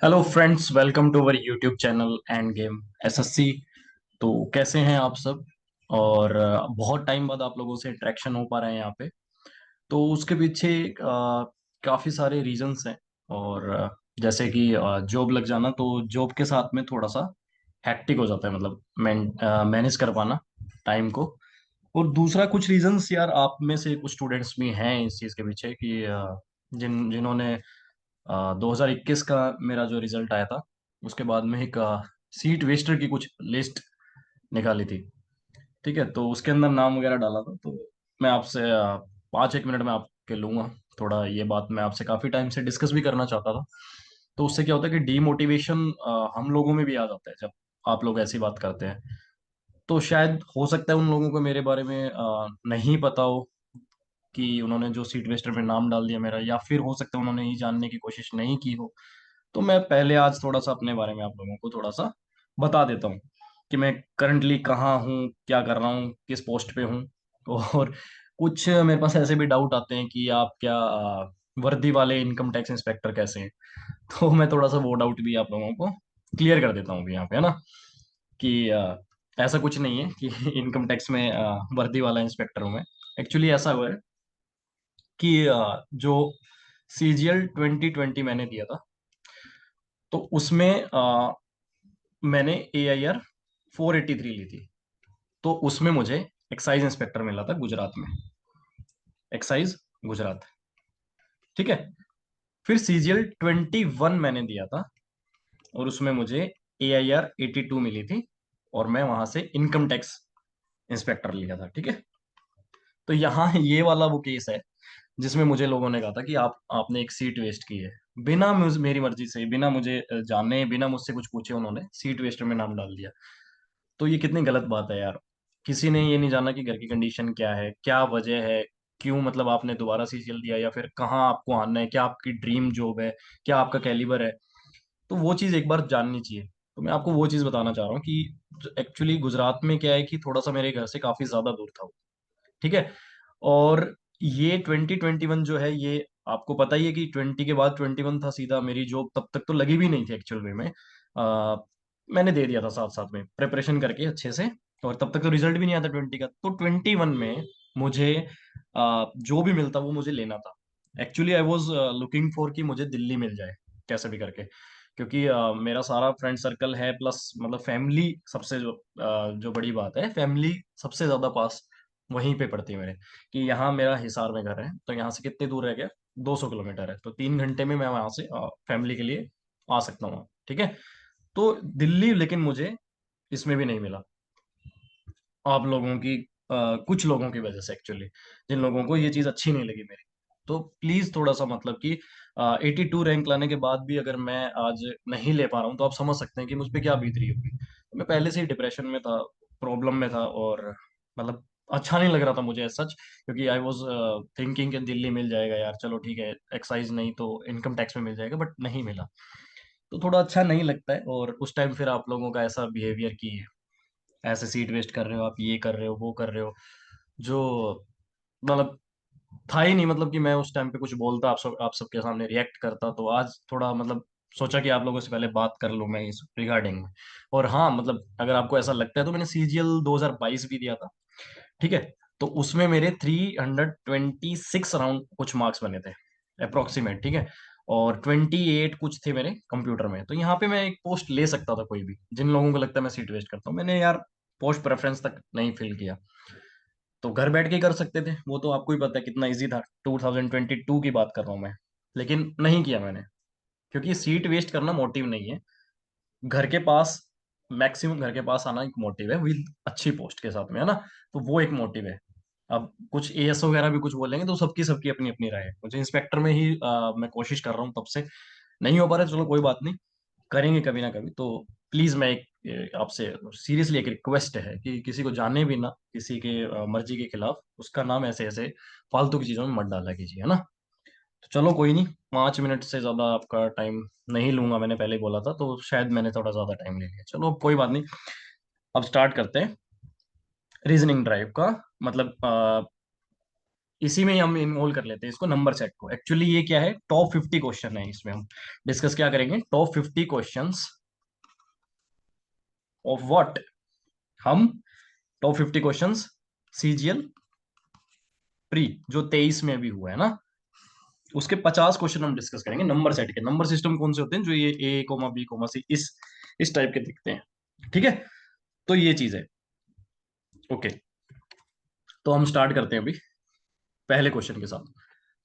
Hello friends, welcome to our YouTube channel and game SSC. तो कैसे हैं आप सब? और बहुत टाइम बाद आप लोगों से इंटरेक्शन हो पा रहे हैं यहाँ पे। तो उसके पीछे काफ़ी सारे रीजंस हैं। और जैसे कि जॉब लग जाना, तो जॉब के साथ में थोड़ा सा हैक्टिक हो जाता है, मतलब मैनेज कर पाना टाइम को। और दूसरा कुछ रीजंस, यार आप में से कुछ स्टूडेंट्स भी हैं इस चीज़ के पीछे कि जिन्होंने 2021 का मेरा जो रिजल्ट आया था, उसके बाद में एक सीट वेस्टर की कुछ लिस्ट निकाली थी। ठीक है, तो उसके अंदर नाम वगैरह डाला था। तो मैं आपसे 5 एक मिनट में आपके लूंगा। थोड़ा ये बात मैं आपसे काफ़ी टाइम से डिस्कस भी करना चाहता था। तो उससे क्या होता है कि डीमोटिवेशन हम लोगों में भी आ जाता है जब आप लोग ऐसी बात करते हैं। तो शायद हो सकता है उन लोगों को मेरे बारे में नहीं पता हो कि उन्होंने जो सीट वेस्टर में नाम डाल दिया मेरा, या फिर हो सकता है उन्होंने ये जानने की कोशिश नहीं की हो। तो मैं पहले आज थोड़ा सा अपने बारे में आप लोगों को थोड़ा सा बता देता हूँ कि मैं करंटली कहाँ हूँ, क्या कर रहा हूँ, किस पोस्ट पे हूँ। और कुछ मेरे पास ऐसे भी डाउट आते हैं कि आप क्या वर्दी वाले इनकम टैक्स इंस्पेक्टर कैसे हैं। तो मैं थोड़ा सा वो डाउट भी आप लोगों को क्लियर कर देता हूँ भी यहाँ पे, है ना। कि ऐसा कुछ नहीं है कि इनकम टैक्स में वर्दी वाला इंस्पेक्टर हूँ मैं। एक्चुअली ऐसा हुआ है कि जो सीजीएल 2020 मैंने दिया था, तो उसमें मैंने AIR 483 ली थी। तो उसमें मुझे एक्साइज इंस्पेक्टर मिला था गुजरात में, एक्साइज गुजरात। ठीक है। फिर CGL 21 मैंने दिया था, और उसमें मुझे AIR 82 मिली थी, और मैं वहां से इनकम टैक्स इंस्पेक्टर लिया था। ठीक है। तो यहाँ ये वाला वो केस है जिसमें मुझे लोगों ने कहा था कि आपने एक सीट वेस्ट की है, बिना मेरी मर्जी से, बिना मुझे जाने, बिना मुझसे कुछ पूछे उन्होंने सीट वेस्ट में नाम डाल दिया। तो ये कितनी गलत बात है यार। किसी ने ये नहीं जाना कि घर की कंडीशन क्या है, क्या वजह है, क्यों मतलब आपने दोबारा सीजीएल दिया, या फिर कहाँ आपको आना है, क्या आपकी ड्रीम जॉब है, क्या आपका कैलिबर है। तो वो चीज़ एक बार जाननी चाहिए। तो मैं आपको वो चीज़ बताना चाह रहा हूँ कि एक्चुअली गुजरात में क्या है कि थोड़ा सा मेरे घर से काफ़ी ज़्यादा दूर था वो। ठीक है। और ये 2021 जो है, ये आपको पता ही है कि 20 के बाद 21 था सीधा। मेरी जॉब तब तक तो लगी भी नहीं थी एक्चुअल में। आ, मैंने दे दिया था साथ साथ में प्रिपरेशन करके अच्छे से। और तब तक तो रिजल्ट भी नहीं आता 20 का। तो 21 में मुझे जो भी मिलता वो मुझे लेना था। Actually I was looking for कि मुझे दिल्ली मिल जाए कैसे भी करके, क्योंकि मेरा सारा फ्रेंड सर्कल है, प्लस मतलब फैमिली सबसे जो बड़ी बात है, फैमिली सबसे ज्यादा पास वहीं पे पड़ती है मेरे। कि यहाँ मेरा हिसार में घर है, तो यहाँ से कितने दूर रह गया, 200 किलोमीटर है। तो 3 घंटे में मैं वहां से फैमिली के लिए आ सकता हूँ। ठीक है। तो दिल्ली लेकिन मुझे इसमें भी नहीं मिला, आप लोगों की कुछ लोगों की वजह से एक्चुअली, जिन लोगों को ये चीज़ अच्छी नहीं लगी मेरी। तो प्लीज़ थोड़ा सा मतलब कि 82 रैंक लाने के बाद भी अगर मैं आज नहीं ले पा रहा हूँ, तो आप समझ सकते हैं कि मुझ पे क्या बीत रही होगी। तो मैं पहले से ही डिप्रेशन में था, प्रॉब्लम में था, और मतलब अच्छा नहीं लग रहा था मुझे सच। क्योंकि आई वॉज थिंकिंग कि दिल्ली मिल जाएगा यार, चलो ठीक है, एक्साइज नहीं तो इनकम टैक्स में मिल जाएगा, बट नहीं मिला। तो थोड़ा अच्छा नहीं लगता है। और उस टाइम फिर आप लोगों का ऐसा बिहेवियर की ऐसे सीट वेस्ट कर रहे हो, आप ये कर रहे हो, वो कर रहे हो, जो मतलब था ही नहीं। मतलब कि मैं उस टाइम पे कुछ बोलता, आप सबके सामने रिएक्ट करता, तो आज थोड़ा मतलब सोचा कि आप लोगों से पहले बात कर लूं मैं इस रिगार्डिंग में। और हाँ, मतलब अगर आपको ऐसा लगता है, तो मैंने CGL 2022 भी दिया था। ठीक है। तो उसमें मेरे 326 राउंड कुछ मार्क्स बने थे, अप्रोक्सीमेट। ठीक है। और 28 कुछ थे मेरे कंप्यूटर में। तो यहाँ पे मैं एक पोस्ट ले सकता था कोई भी, जिन लोगों को लगता है मैं सीट वेस्ट करता हूँ। मैंने यार पोस्ट प्रेफरेंस तक नहीं फिल किया। तो घर बैठ के ही कर सकते थे, वो तो आपको ही पता है कितना इजी था। 2022 की बात कर रहा हूँ मैं। लेकिन नहीं किया मैंने, क्योंकि सीट वेस्ट करना मोटिव नहीं है। घर के पास, मैक्सिमम घर के पास आना एक मोटिव है, विद अच्छी पोस्ट के साथ में, है ना। तो वो एक मोटिव है। अब कुछ AS वगैरह भी कुछ बोलेंगे, तो सबकी सबकी अपनी अपनी राय है। मुझे इंस्पेक्टर में ही मैं कोशिश कर रहा हूँ तब से। नहीं हो पा रहा है, चलो कोई बात नहीं, करेंगे कभी ना कभी। तो प्लीज मैं एक आपसे सीरियसली एक रिक्वेस्ट है कि किसी को जाने भी ना, किसी के मर्जी के खिलाफ उसका नाम ऐसे ऐसे फालतू की चीजों में मत डाला कीजिए, है ना। तो चलो कोई नहीं, 5 मिनट से ज्यादा आपका टाइम नहीं लूंगा, मैंने पहले ही बोला था, तो शायद मैंने थोड़ा ज्यादा टाइम ले लिया। चलो कोई बात नहीं, अब स्टार्ट करते हैं रीजनिंग ड्राइव का। मतलब इसी में ही हम इन्वॉल्व कर लेते हैं इसको, नंबर सेट को। एक्चुअली ये क्या है, टॉप 50 क्वेश्चन है, इसमें हम डिस्कस क्या करेंगे, टॉप 50 क्वेश्चंस ऑफ व्हाट, हम टॉप 50 क्वेश्चंस सीजीएल प्री जो 23 में भी हुआ है ना, उसके 50 क्वेश्चन हम डिस्कस करेंगे नंबर सेट के। नंबर सिस्टम कौन से होते हैं, जो ये ए कोमा बी कोमा सी इस टाइप के दिखते हैं, ठीक है। तो ये चीज है, ओके। तो हम स्टार्ट करते हैं अभी पहले क्वेश्चन के साथ।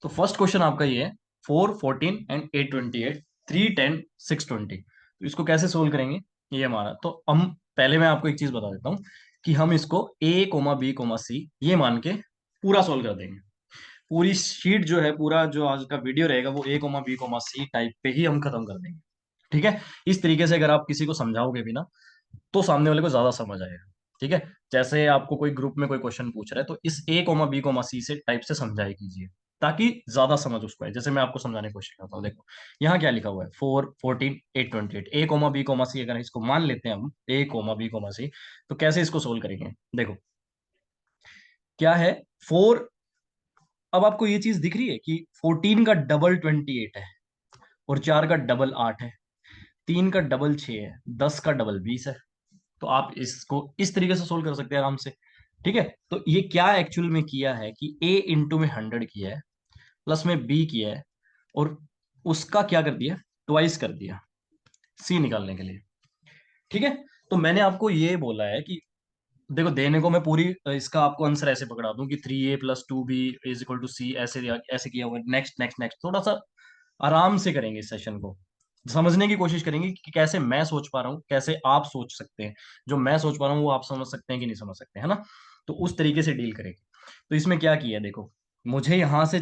तो फर्स्ट क्वेश्चन आपका ये है, 4, 14 एंड 8, 28, 3, 10, 6, 20। तो इसको कैसे सोल्व करेंगे, ये हमारा। तो हम पहले मैं आपको एक चीज बता देता हूँ कि हम इसको ए कोमा बी कोमा सी ये मान के पूरा सोल्व कर देंगे। पूरी शीट जो है, पूरा जो आज का वीडियो रहेगा वो a comma b comma c type पे ही हम खत्म कर देंगे, ठीक है। इस तरीके से अगर आप किसी को समझाओगे भी ना, तो सामने वाले को ज्यादा समझ आएगा, ठीक है। जैसे आपको कोई ग्रुप में कोई क्वेश्चन पूछ रहा है, तो इस ए कोमा बी कोमा सी से टाइप से समझाया कीजिए, ताकि ज्यादा समझ उसको है। जैसे मैं आपको समझाने की कोशिश करता हूँ, देखो यहाँ क्या लिखा हुआ है, 4, 14, 8, 28, ए कोमा बी कोमा सी। अगर इसको मान लेते हैं हम ए कोमा बी कोमा सी, तो कैसे इसको सोल्व करेंगे, देखो क्या है, 4। अब आपको ये चीज दिख रही है कि 14 का डबल 28 है, और 4 का डबल 8 है, 3 का डबल 6 है, 10 का डबल 20 है। तो आप इसको इस तरीके से सोल्व कर सकते हैं आराम से, ठीक है। तो ये क्या एक्चुअल में किया है कि ए इंटू में 100 किया है, प्लस में बी किया है, और उसका क्या कर दिया, ट्वाइस कर दिया सी निकालने के लिए, ठीक है। तो मैंने आपको ये बोला है कि देखो, देने को मैं पूरी इसका आपको आंसर ऐसे पकड़ा दूं कि 3a + 2b is equal to सी, ऐसे किया हुआ, नेक्स्ट नेक्स्ट नेक्स्ट। थोड़ा सा आराम से करेंगे इस सेशन को, समझने की कोशिश करेंगे कि कैसे मैं सोच पा रहा हूँ, कैसे आप सोच सकते हैं। जो मैं सोच पा रहा हूँ वो आप समझ सकते हैं कि नहीं समझ सकते, है ना। तो उस तरीके से डील करेंगे। तो इसमें क्या किया है, देखो मुझे यहाँ से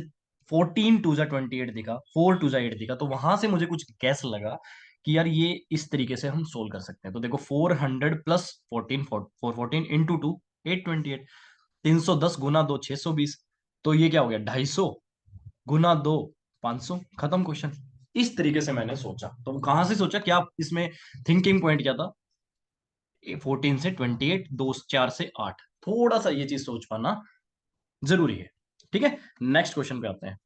14 × 2 = 28 दिखा, 4 × 2 = 8 दिखा, तो वहां से मुझे कुछ गैस लगा कि यार ये इस तरीके से हम सोल्व कर सकते हैं। तो देखो 400 + 14, 414 × 2 828, 310 × 2 620। तो ये क्या हो गया, 250 × 2 500, खत्म क्वेश्चन। इस तरीके से मैंने सोचा। तो कहां से सोचा, क्या इसमें थिंकिंग पॉइंट क्या था, 14 से 28, 2 4 से 8, थोड़ा सा ये चीज सोच पाना जरूरी है, ठीक है। नेक्स्ट क्वेश्चन पे आते हैं,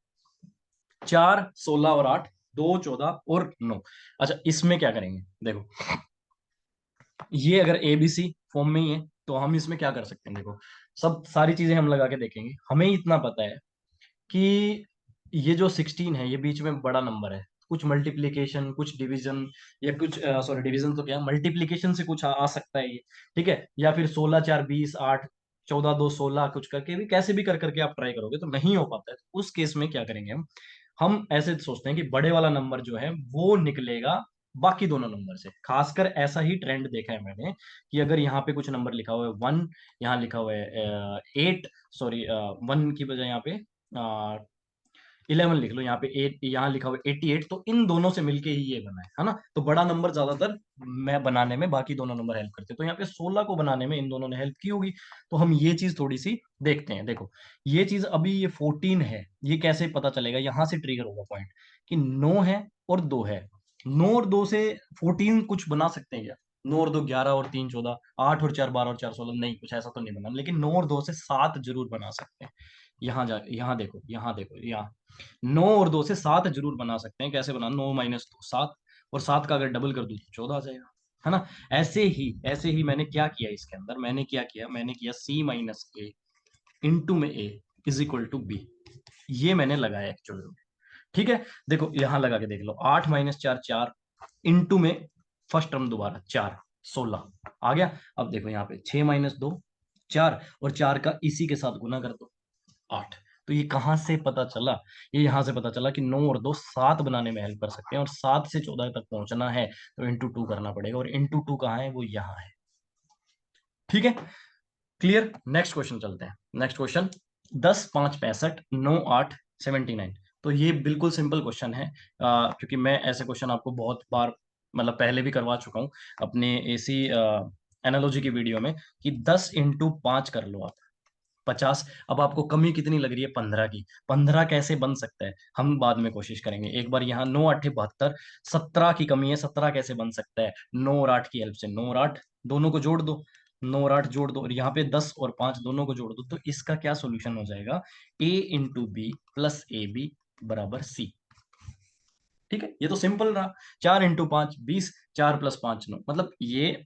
4, 16 और 8, 2, 14 और 9। अच्छा, इसमें क्या करेंगे, देखो ये अगर ए बी सी फॉर्म में ही है, तो हम इसमें क्या कर सकते हैं, देखो सब सारी चीजें हम लगा के देखेंगे। हमें इतना पता है कि ये जो 16 है, ये बीच में बड़ा नंबर है। कुछ मल्टीप्लीकेशन, कुछ डिवीजन, या कुछ सॉरी डिवीजन तो क्या, मल्टीप्लीकेशन से कुछ आ सकता है ये, ठीक है। या फिर 16 4 20 8, 14 2 16, कुछ करके भी, कैसे भी कर करके आप ट्राई करोगे तो नहीं हो पाता है। तो उस केस में क्या करेंगे हम ऐसे सोचते हैं कि बड़े वाला नंबर जो है वो निकलेगा बाकी दोनों नंबर से। खासकर ऐसा ही ट्रेंड देखा है मैंने कि अगर यहाँ पे कुछ नंबर लिखा हुआ है 1, यहाँ लिखा हुआ है 8, सॉरी 1 की बजाय यहाँ पे 11 लिख लो, यहाँ पे 8, यहाँ लिखा हुआ है 88, तो इन दोनों से मिलके ही ये बना है ना। तो बड़ा नंबर ज्यादातर मैं बनाने में बाकी दोनों नंबर हेल्प करते हैं, तो यहाँ पे 16 को बनाने में इन दोनों ने हेल्प की होगी। तो हम ये चीज थोड़ी सी देखते हैं। देखो ये चीज, अभी ये 14 है, ये कैसे पता चलेगा, यहाँ से ट्रिगर होगा पॉइंट कि 9 है और 2 है। 9 और 2 से 14 कुछ बना सकते हैं क्या, 9 और 2 11 और 3 14, 8 और 4 12 और 4 16, नहीं कुछ ऐसा तो नहीं बना। लेकिन 9 और 2 से 7 जरूर बना सकते हैं। यहाँ देखो, यहाँ देखो, यहाँ 9 और 2 से 7 जरूर बना सकते हैं। कैसे बना, 9 - 2 7, और 7 का अगर डबल कर दूं तो 14 आ जाएगा, है ना। ऐसे ही मैंने क्या किया इसके अंदर, मैंने किया C - A इंटू में A is equal to B। ये मैंने लगाया एक्चुअली में, ठीक है। देखो यहाँ लगा के देख लो, 8 - 4 4, इंटू में फर्स्ट टर्म दोबारा 4, 16 आ गया। अब देखो यहाँ पे 6 - 2 4, और 4 का इसी के साथ गुना कर दो, 8। तो ये कहाँ से पता चला, ये यहाँ से पता चला कि 9 और 2 7 बनाने में हेल्प कर सकते हैं, और 7 से 14 तक पहुंचना है तो इंटू 2 करना पड़ेगा, और इंटू 2 कहाँ है, वो यहाँ है, ठीक है। क्लियर। नेक्स्ट क्वेश्चन चलते हैं। Next question, 10 5 65 9 8 79। तो ये बिल्कुल सिंपल क्वेश्चन है, क्योंकि मैं ऐसे क्वेश्चन आपको बहुत बार, मतलब पहले भी करवा चुका हूँ अपने एसी एनालॉजी की वीडियो में, कि 10 × 5 कर लो आप 50। अब आपको कमी कितनी लग रही है, 15 की। 15 कैसे बन सकता है, हम बाद में कोशिश करेंगे। एक बार यहाँ 9 8 72, 17 की कमी है, 17 कैसे बन सकता है, 9 और 8 की हेल्प से, 9 और 8 दोनों को जोड़ दो, 9 और 8 जोड़ दो, और यहाँ पे 10 और 5 दोनों को जोड़ दो, तो इसका क्या सॉल्यूशन हो जाएगा? a into B plus A B बराबर सी। ठीक है, ये तो सिंपल रहा। 4 इंटू 5 20, 4 + 5 9, मतलब ये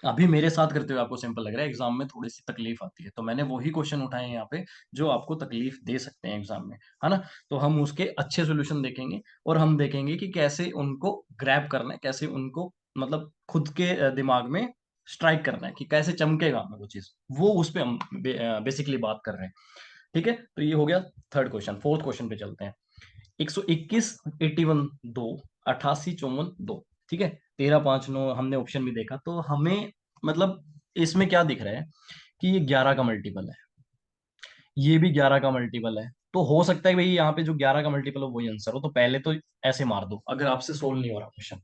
अभी मेरे साथ करते हुए आपको सिंपल लग रहा है, एग्जाम में थोड़ी सी तकलीफ आती है, तो मैंने वही क्वेश्चन उठाए हैं यहाँ पे जो आपको तकलीफ दे सकते हैं एग्जाम में, है ना। तो हम उसके अच्छे सोल्यूशन देखेंगे, और हम देखेंगे कि कैसे उनको ग्रैब करना है, कैसे उनको मतलब खुद के दिमाग में स्ट्राइक करना है, कि कैसे चमकेगा हमें वो चीज, वो उस पे हम बेसिकली बात कर रहे हैं। ठीक है, तो ये हो गया थर्ड क्वेश्चन। फोर्थ क्वेश्चन पे चलते हैं। 121 81 2, 88 54 2। ठीक है, 13 5 9 हमने ऑप्शन भी देखा, तो हमें मतलब इसमें क्या दिख रहा है कि ये 11 का मल्टीपल है, ये भी 11 का मल्टीपल है। तो हो सकता है भाई यहाँ पे जो 11 का मल्टीपल हो वही आंसर हो, तो पहले तो ऐसे मार दो, अगर आपसे सोल्व नहीं हो रहा क्वेश्चन।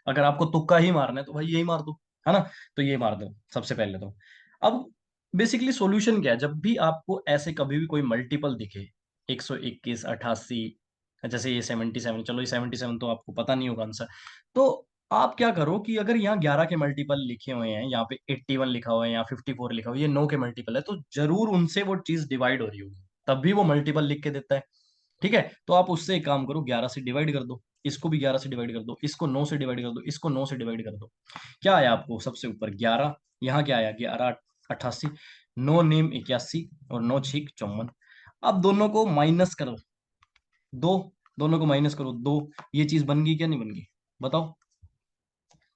अगर आपको तुक्का ही मारना है तो भाई यही मार दो, है ना। तो ये मार दो सबसे पहले तो। अब बेसिकली सॉल्यूशन क्या है, जब भी आपको ऐसे कभी भी कोई मल्टीपल दिखे, 121 88, जैसे ये 77, चलो ये 77 तो आपको पता नहीं होगा आंसर, तो आप क्या करो कि अगर यहाँ 11 के मल्टीपल लिखे हुए हैं, यहाँ पे 81 लिखा हुआ है, यहाँ 54 लिखा हुआ है, ये 9 के मल्टीपल है, तो जरूर उनसे वो चीज डिवाइड हो रही होगी, तब भी वो मल्टीपल लिख के देता है। ठीक है, तो आप उससे एक काम करो, 11 से डिवाइड कर दो, इसको भी 11 से डिवाइड कर दो, इसको 9 से डिवाइड कर दो, इसको 9 से डिवाइड कर दो। क्या आया आपको सबसे ऊपर 11, यहाँ क्या आया 11 88, 9 9 81, और 9 6 54। अब दोनों को माइनस करो, दो, दोनों को माइनस करो दो, ये चीज बन गई क्या नहीं बन गई, बताओ।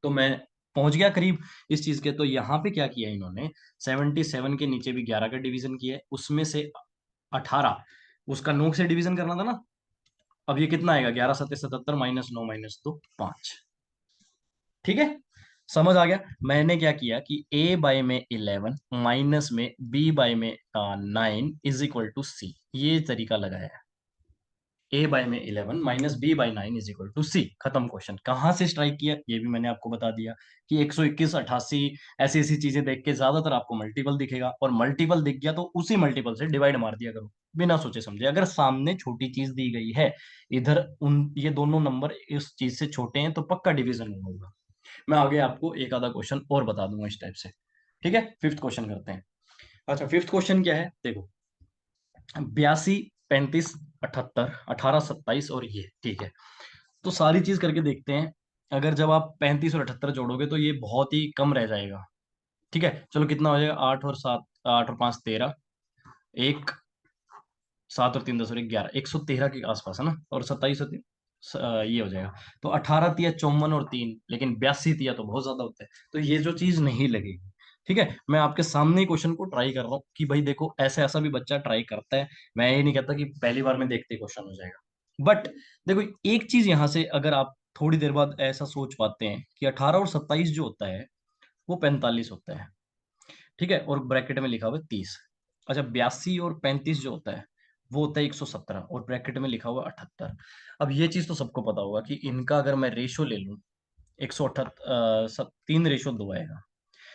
तो मैं पहुंच गया करीब इस चीज के। तो यहाँ पे क्या किया इन्होंने, 77 के नीचे भी 11 का डिवीजन किया है, उसमें से 18 उसका 9 से डिवीजन करना था ना। अब ये कितना आएगा, 11 7 77 -9 -2 5। ठीक है, समझ आ गया। मैंने क्या किया कि a बाय में 11 माइनस में b बाय में 9 इज इक्वल टू सी, ये तरीका लगाया। a बाय में 11 minus b by 9 is equal to c, खत्म क्वेश्चन। कहाँ से स्ट्राइक किया ये भी मैंने आपको बता दिया, कि 121 88 ऐसी ऐसी चीजें देख के ज्यादातर आपको मल्टीपल दिखेगा, और मल्टीपल दिख गया तो उसी मल्टीपल से डिवाइड मार दिया करो, बिना सोचे समझे। अगर सामने छोटी चीज दी गई है, इधर उन ये दोनों नंबर इस चीज से छोटे हैं, तो पक्का डिवीजन होगा। मैं आगे आपको एक आधा क्वेश्चन और बता दूंगा इस टाइप से। ठीक है, फिफ्थ क्वेश्चन करते हैं। अच्छा, फिफ्थ क्वेश्चन क्या है देखो, 82 35 78 18 27 और ये, ठीक है। तो सारी चीज करके देखते हैं। अगर जब आप 35 और 78 जोड़ोगे तो ये बहुत ही कम रह जाएगा। ठीक है, चलो कितना हो जाएगा, 8 और 7, 8 और 5 13, एक 7 और 3 10 और 1 11, 113 के आसपास है ना, और 27 और 3 ये हो जाएगा। तो 18 तिया 54 और 3, लेकिन 82 तिया तो बहुत ज्यादा होता है, तो ये जो चीज नहीं लगेगी। ठीक है, मैं आपके सामने ही क्वेश्चन को ट्राई कर रहा हूँ कि भाई देखो, ऐसे ऐसा भी बच्चा ट्राई करता है। मैं ये नहीं कहता कि पहली बार में देखते क्वेश्चन हो जाएगा, बट देखो एक चीज यहाँ से अगर आप थोड़ी देर बाद ऐसा सोच पाते हैं कि 18 और 27 जो होता है वो 45 होता है। ठीक है, और ब्रैकेट में लिखा हुआ है 30। अच्छा, 82 और 35 जो होता है वो होता है 117, और ब्रैकेट में लिखा हुआ 78। अब ये चीज तो सबको पता होगा कि इनका अगर मैं रेशो ले लूं, 178 3:2 आएगा,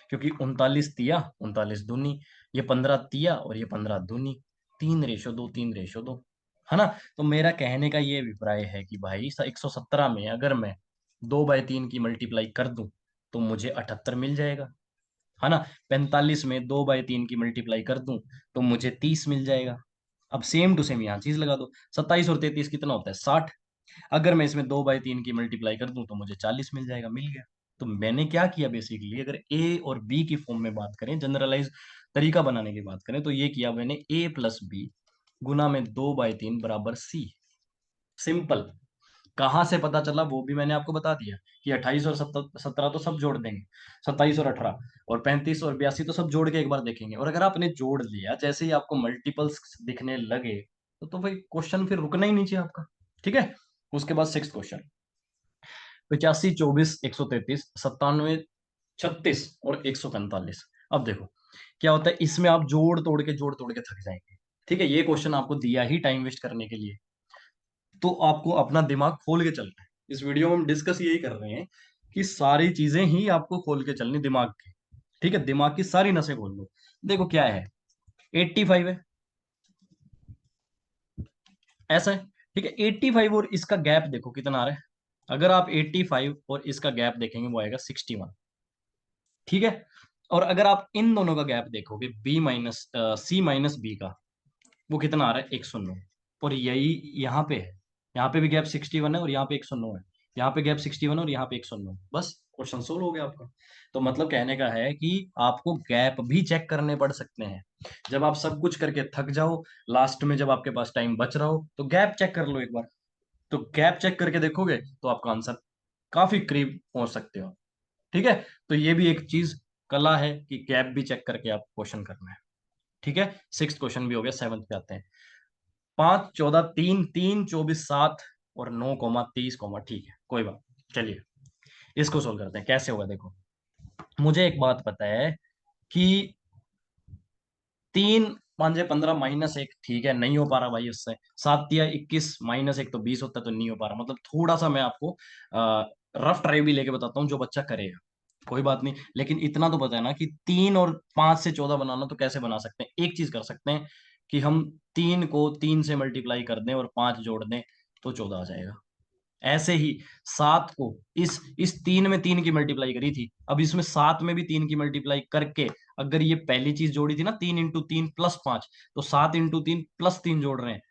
क्योंकि 39 तिया 39 दूनी, ये 15 तिया और ये 15 दूनी, 3:2 3:2, है ना। तो मेरा कहने का ये अभिप्राय है कि भाई 117 में अगर मैं 2/3 की मल्टीप्लाई कर दूं तो मुझे 78 मिल जाएगा, है ना। 45 में 2/3 की मल्टीप्लाई कर दूं तो मुझे 30 मिल जाएगा। अब सेम टू सेम यहाँ चीज लगा दो, 27 और 33 कितना होता है 60, अगर मैं इसमें 2/3 की मल्टीप्लाई कर दूं तो मुझे 40 मिल जाएगा, मिल गया। तो मैंने क्या किया बेसिकली, अगर ए और बी की फॉर्म में बात करें, जनरलाइज तरीका बनाने की बात करें, तो ये किया मैंने a प्लस बी गुना में 2/3 बराबर सी। सिंपल। कहाँ से पता चला वो भी मैंने आपको बता दिया, कि 28 और 17 तो सब जोड़ देंगे, 27 और 18, और 35 और 82 तो सब जोड़ के एक बार देखेंगे। और अगर आपने जोड़ लिया, जैसे ही आपको मल्टीपल्स दिखने लगे, तो भाई क्वेश्चन फिर रुकना ही नहीं चाहिए आपका। ठीक है, उसके बाद सिक्स क्वेश्चन, 85 24 133 97 36 और 145। अब देखो क्या होता है, इसमें आप जोड़ तोड़ के थक जाएंगे। ठीक है, ये क्वेश्चन आपको दिया ही टाइम वेस्ट करने के लिए, तो आपको अपना दिमाग खोल के चलना है। इस वीडियो में हम डिस्कस यही कर रहे हैं कि सारी चीजें ही आपको खोल के चलनी दिमाग की। ठीक है, दिमाग की सारी नसें खोल लो। देखो क्या है, 85 है, ऐसा है। ठीक है, 85 और इसका गैप देखो कितना आ रहा है। अगर आप 85 और इसका गैप देखेंगे वो आएगा 61। ठीक है, और अगर आप इन दोनों का गैप देखोगे, बी माइनस सी माइनस बी का, वो कितना आ रहा है, 109। और यही यहाँ पे है, यहाँ पे भी गैप 61 है और यहाँ पे 109 है, यहाँ पे गैप 61 और यहाँ पे 109। बस क्वेश्चन सोल्व हो गया आपका। तो मतलब कहने का है कि आपको गैप भी चेक करने पड़ सकते हैं। जब आप सब कुछ करके थक जाओ, लास्ट में जब आपके पास टाइम बच रहा हो, तो गैप चेक कर लो एक बार। तो गैप चेक करके देखोगे तो आपका आंसर काफी करीब पहुंच सकते हो। ठीक है। तो ये भी एक चीज, कला है कि गैप भी चेक करके आप क्वेश्चन करना है। ठीक है, सिक्स क्वेश्चन भी हो गया, सेवंथ पे आते हैं। 5 14 3 3 24 7 और 9 30 ठीक है, कोई बात। चलिए इसको सोल्व करते हैं, कैसे होगा देखो। मुझे एक बात पता है कि 3 5 15 -1, ठीक है, नहीं हो पा रहा भाई उससे। 7 या 21 -1 तो 20 होता है, तो नहीं हो पा रहा। मतलब थोड़ा सा मैं आपको रफ ट्राई भी लेके बताता हूँ, जो बच्चा करेगा कोई बात नहीं। लेकिन इतना तो पता है ना कि 3 और 5 से 14 बनाना, तो कैसे बना सकते हैं, एक चीज कर सकते हैं कि हम 3 को 3 से मल्टीप्लाई कर दें और 5 जोड़ दें, तो 14 आ जाएगा। ऐसे ही 7 को, इस 3 में 3 की मल्टीप्लाई करी थी, अब इसमें 7 में भी 3 की मल्टीप्लाई करके, अगर ये पहली चीज जोड़ी थी ना, 3 × 3 + 5, तो 7 × 3 + 3 जोड़ रहे हैं,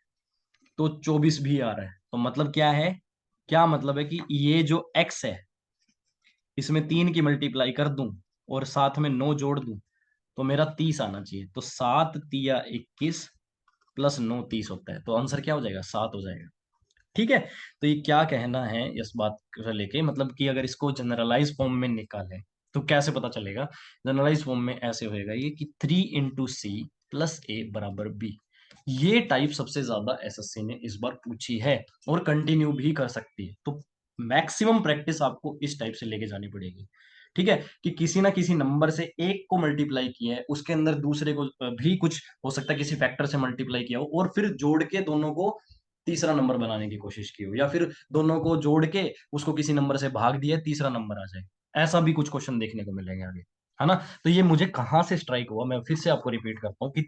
तो 24 भी आ रहा है। तो मतलब क्या है, क्या मतलब है कि ये जो x है, इसमें 3 की मल्टीप्लाई कर दूं और साथ में 9 जोड़ दूं, तो मेरा 30 आना चाहिए। तो 7 × 3 = 21 + 9 30 होता है, तो आंसर क्या हो जाएगा, 7 हो जाएगा। ठीक है। तो ये क्या कहना है इस बात को लेके, मतलब कि अगर इसको जनरलाइज फॉर्म में निकालें तो कैसे पता चलेगा। जनरलाइज फॉर्म में ऐसे होएगा ये कि 3 × C + A = B। ये टाइप सबसे ज्यादा एसएससी ने इस बार पूछी है, और कंटिन्यू भी कर सकती है। तो मैक्सिमम प्रैक्टिस आपको इस टाइप से लेके जानी पड़ेगी। ठीक है, कि किसी ना किसी नंबर से एक को मल्टीप्लाई किया है, उसके अंदर दूसरे को भी कुछ हो सकता है, किसी फैक्टर से मल्टीप्लाई किया हो, और फिर जोड़ के दोनों को तीसरा नंबर बनाने की कोशिश की हो, या फिर दोनों को जोड़ के उसको किसी नंबर से भाग दिया, तीसरा नंबर आ जाए। ऐसा भी कुछ क्वेश्चन देखने को मिलेंगे आगे, है ना। तो ये मुझे कहाँ से स्ट्राइक हुआ, मैं फिर से आपको रिपीट करता हूँ कि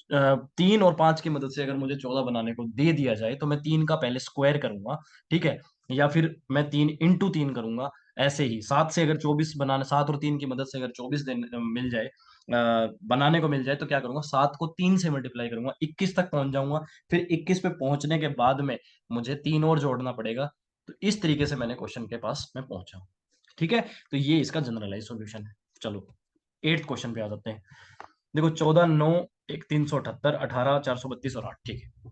3 और 5 की मदद से अगर मुझे 14 बनाने को दे दिया जाए, तो मैं 3 का पहले स्क्वायर करूंगा, ठीक है, या फिर मैं 3 × 3 करूंगा। ऐसे ही 7 से अगर 24 बनाने, 7 और 3 की मदद से अगर 24 दिन मिल जाए, बनाने को मिल जाए, तो क्या करूंगा, 7 को 3 से मल्टीप्लाई करूंगा, 21 तक पहुंच जाऊंगा। फिर 21 पे पहुंचने के बाद में मुझे 3 और जोड़ना पड़ेगा। तो इस तरीके से मैंने क्वेश्चन के पास मैं पहुंचा हूं। ठीक है। तो ये इसका जनरलाइज सॉल्यूशन है। चलो एट्थ क्वेश्चन पे आ जाते हैं। देखो, 14 9 1 378 18 432 और 8, ठीक है।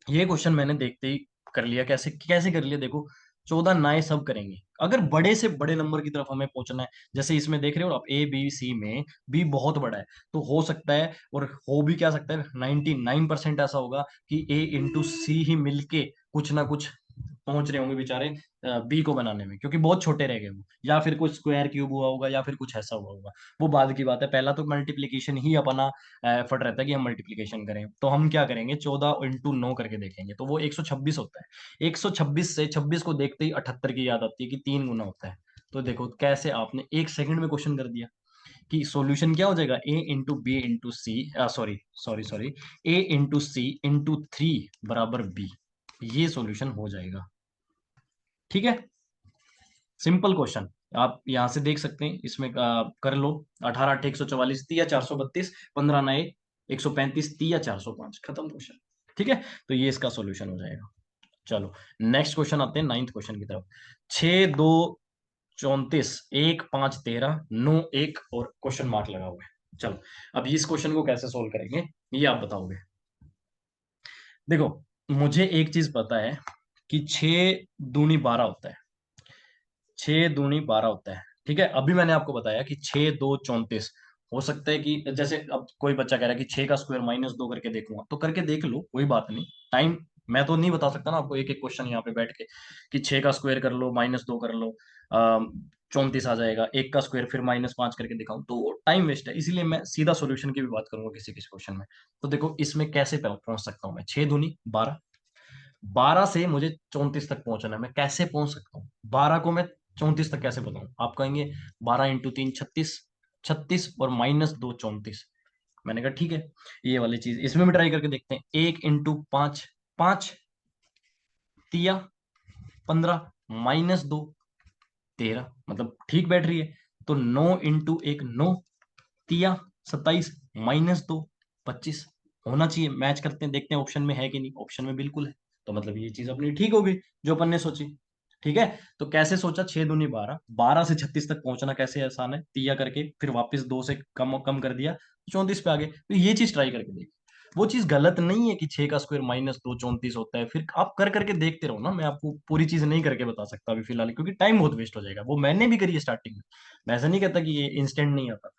ये क्वेश्चन मैंने देखते ही कर लिया। कैसे कैसे कर लिया देखो, 14 9 सब करेंगे। अगर बड़े से बड़े नंबर की तरफ हमें पहुंचना है, जैसे इसमें देख रहे हो आप, A B C में B बहुत बड़ा है, तो हो सकता है, और हो भी क्या सकता है, 99% ऐसा होगा कि A × C ही मिलके कुछ ना कुछ पहुंच रहे होंगे बेचारे बी को बनाने में, क्योंकि बहुत छोटे रह गए वो, या फिर कुछ स्क्वायर क्यूब हुआ होगा, या फिर कुछ ऐसा हुआ होगा। वो बाद की बात है, पहला तो मल्टीप्लीकेशन ही अपना एफर्ट रहता है कि हम मल्टीप्लीकेशन करें। तो हम क्या करेंगे, 14 × 9 करके देखेंगे, तो वो 126 होता है। 126 से 26 को देखते ही 78 की याद आती है कि 3 गुना होता है। तो देखो कैसे आपने 1 सेकंड में क्वेश्चन कर दिया कि सॉल्यूशन क्या हो जाएगा, A × B × C, sorry sorry sorry, A × C × 3 = B। ये सॉल्यूशन हो जाएगा। ठीक है, सिंपल क्वेश्चन। आप यहां से देख सकते हैं, इसमें कर लो। 18 8 144, या 432, 15 9 135, या 405, खत्म क्वेश्चन। ठीक है, तो ये इसका सॉल्यूशन हो जाएगा। चलो नेक्स्ट क्वेश्चन आते हैं, नाइन्थ क्वेश्चन की तरफ। 6 2 34, 1 5 13 9 1 और क्वेश्चन मार्क लगा हुआ है। चलो अब इस क्वेश्चन को कैसे सोल्व करेंगे, ये आप बताओगे। देखो, मुझे एक चीज पता है कि 6 दूनी 12 होता है। 6 दूनी 12 होता है, ठीक है। अभी मैंने आपको बताया कि 6 2 34। हो सकता है कि जैसे अब कोई बच्चा कह रहा है कि 6 का स्क्वायर -2 करके देखूंगा, तो करके देख लो, कोई बात नहीं। टाइम मैं तो नहीं बता सकता ना आपको एक एक क्वेश्चन यहाँ पे बैठ के कि 6 का स्क्वायर कर लो, -2 कर लो, 34 आ जाएगा। 1 का स्क्वायर फिर -5 करके दिखाऊं, तो टाइम वेस्ट है। इसीलिए मैं सीधा सोल्यूशन की भी बात करूंगा किसी किसी क्वेश्चन में। तो देखो इसमें कैसे पहुंच सकता हूँ मैं, 6 दूनी 12, 12 से मुझे 34 तक पहुंचना है। मैं कैसे पहुंच सकता हूँ, 12 को मैं 34 तक कैसे बताऊं। आप कहेंगे 12 × 3 36, 36 और -2 34। मैंने कहा ठीक है, ये वाली चीज इसमें भी ट्राई करके देखते हैं। 1 × 5 5, तिया 15, -2 13, मतलब ठीक बैठ रही है। तो 9 × 1 9, तिया 27 -2 25 होना चाहिए। मैच करते हैं, देखते हैं ऑप्शन में है कि नहीं। ऑप्शन में बिल्कुल है, तो मतलब ये चीज अपनी ठीक हो गई जो अपन ने सोची। ठीक है, तो कैसे सोचा, 6 दूनी 12, 12 से 36 तक पहुंचना कैसे आसान है, तिया करके फिर वापस 2 से कम कम कर दिया, 34 पे आ गए। तो ये चीज ट्राई करके देखिए, वो चीज गलत नहीं है कि 6 का स्क्वायर -2 34 होता है। फिर आप कर करके देखते रहो ना, मैं आपको पूरी चीज नहीं करके बता सकता अभी फिलहाल, क्योंकि टाइम बहुत वेस्ट हो जाएगा। वो मैंने भी करी है स्टार्टिंग में, मैं ऐसा नहीं कहता कि ये इंस्टेंट नहीं आता,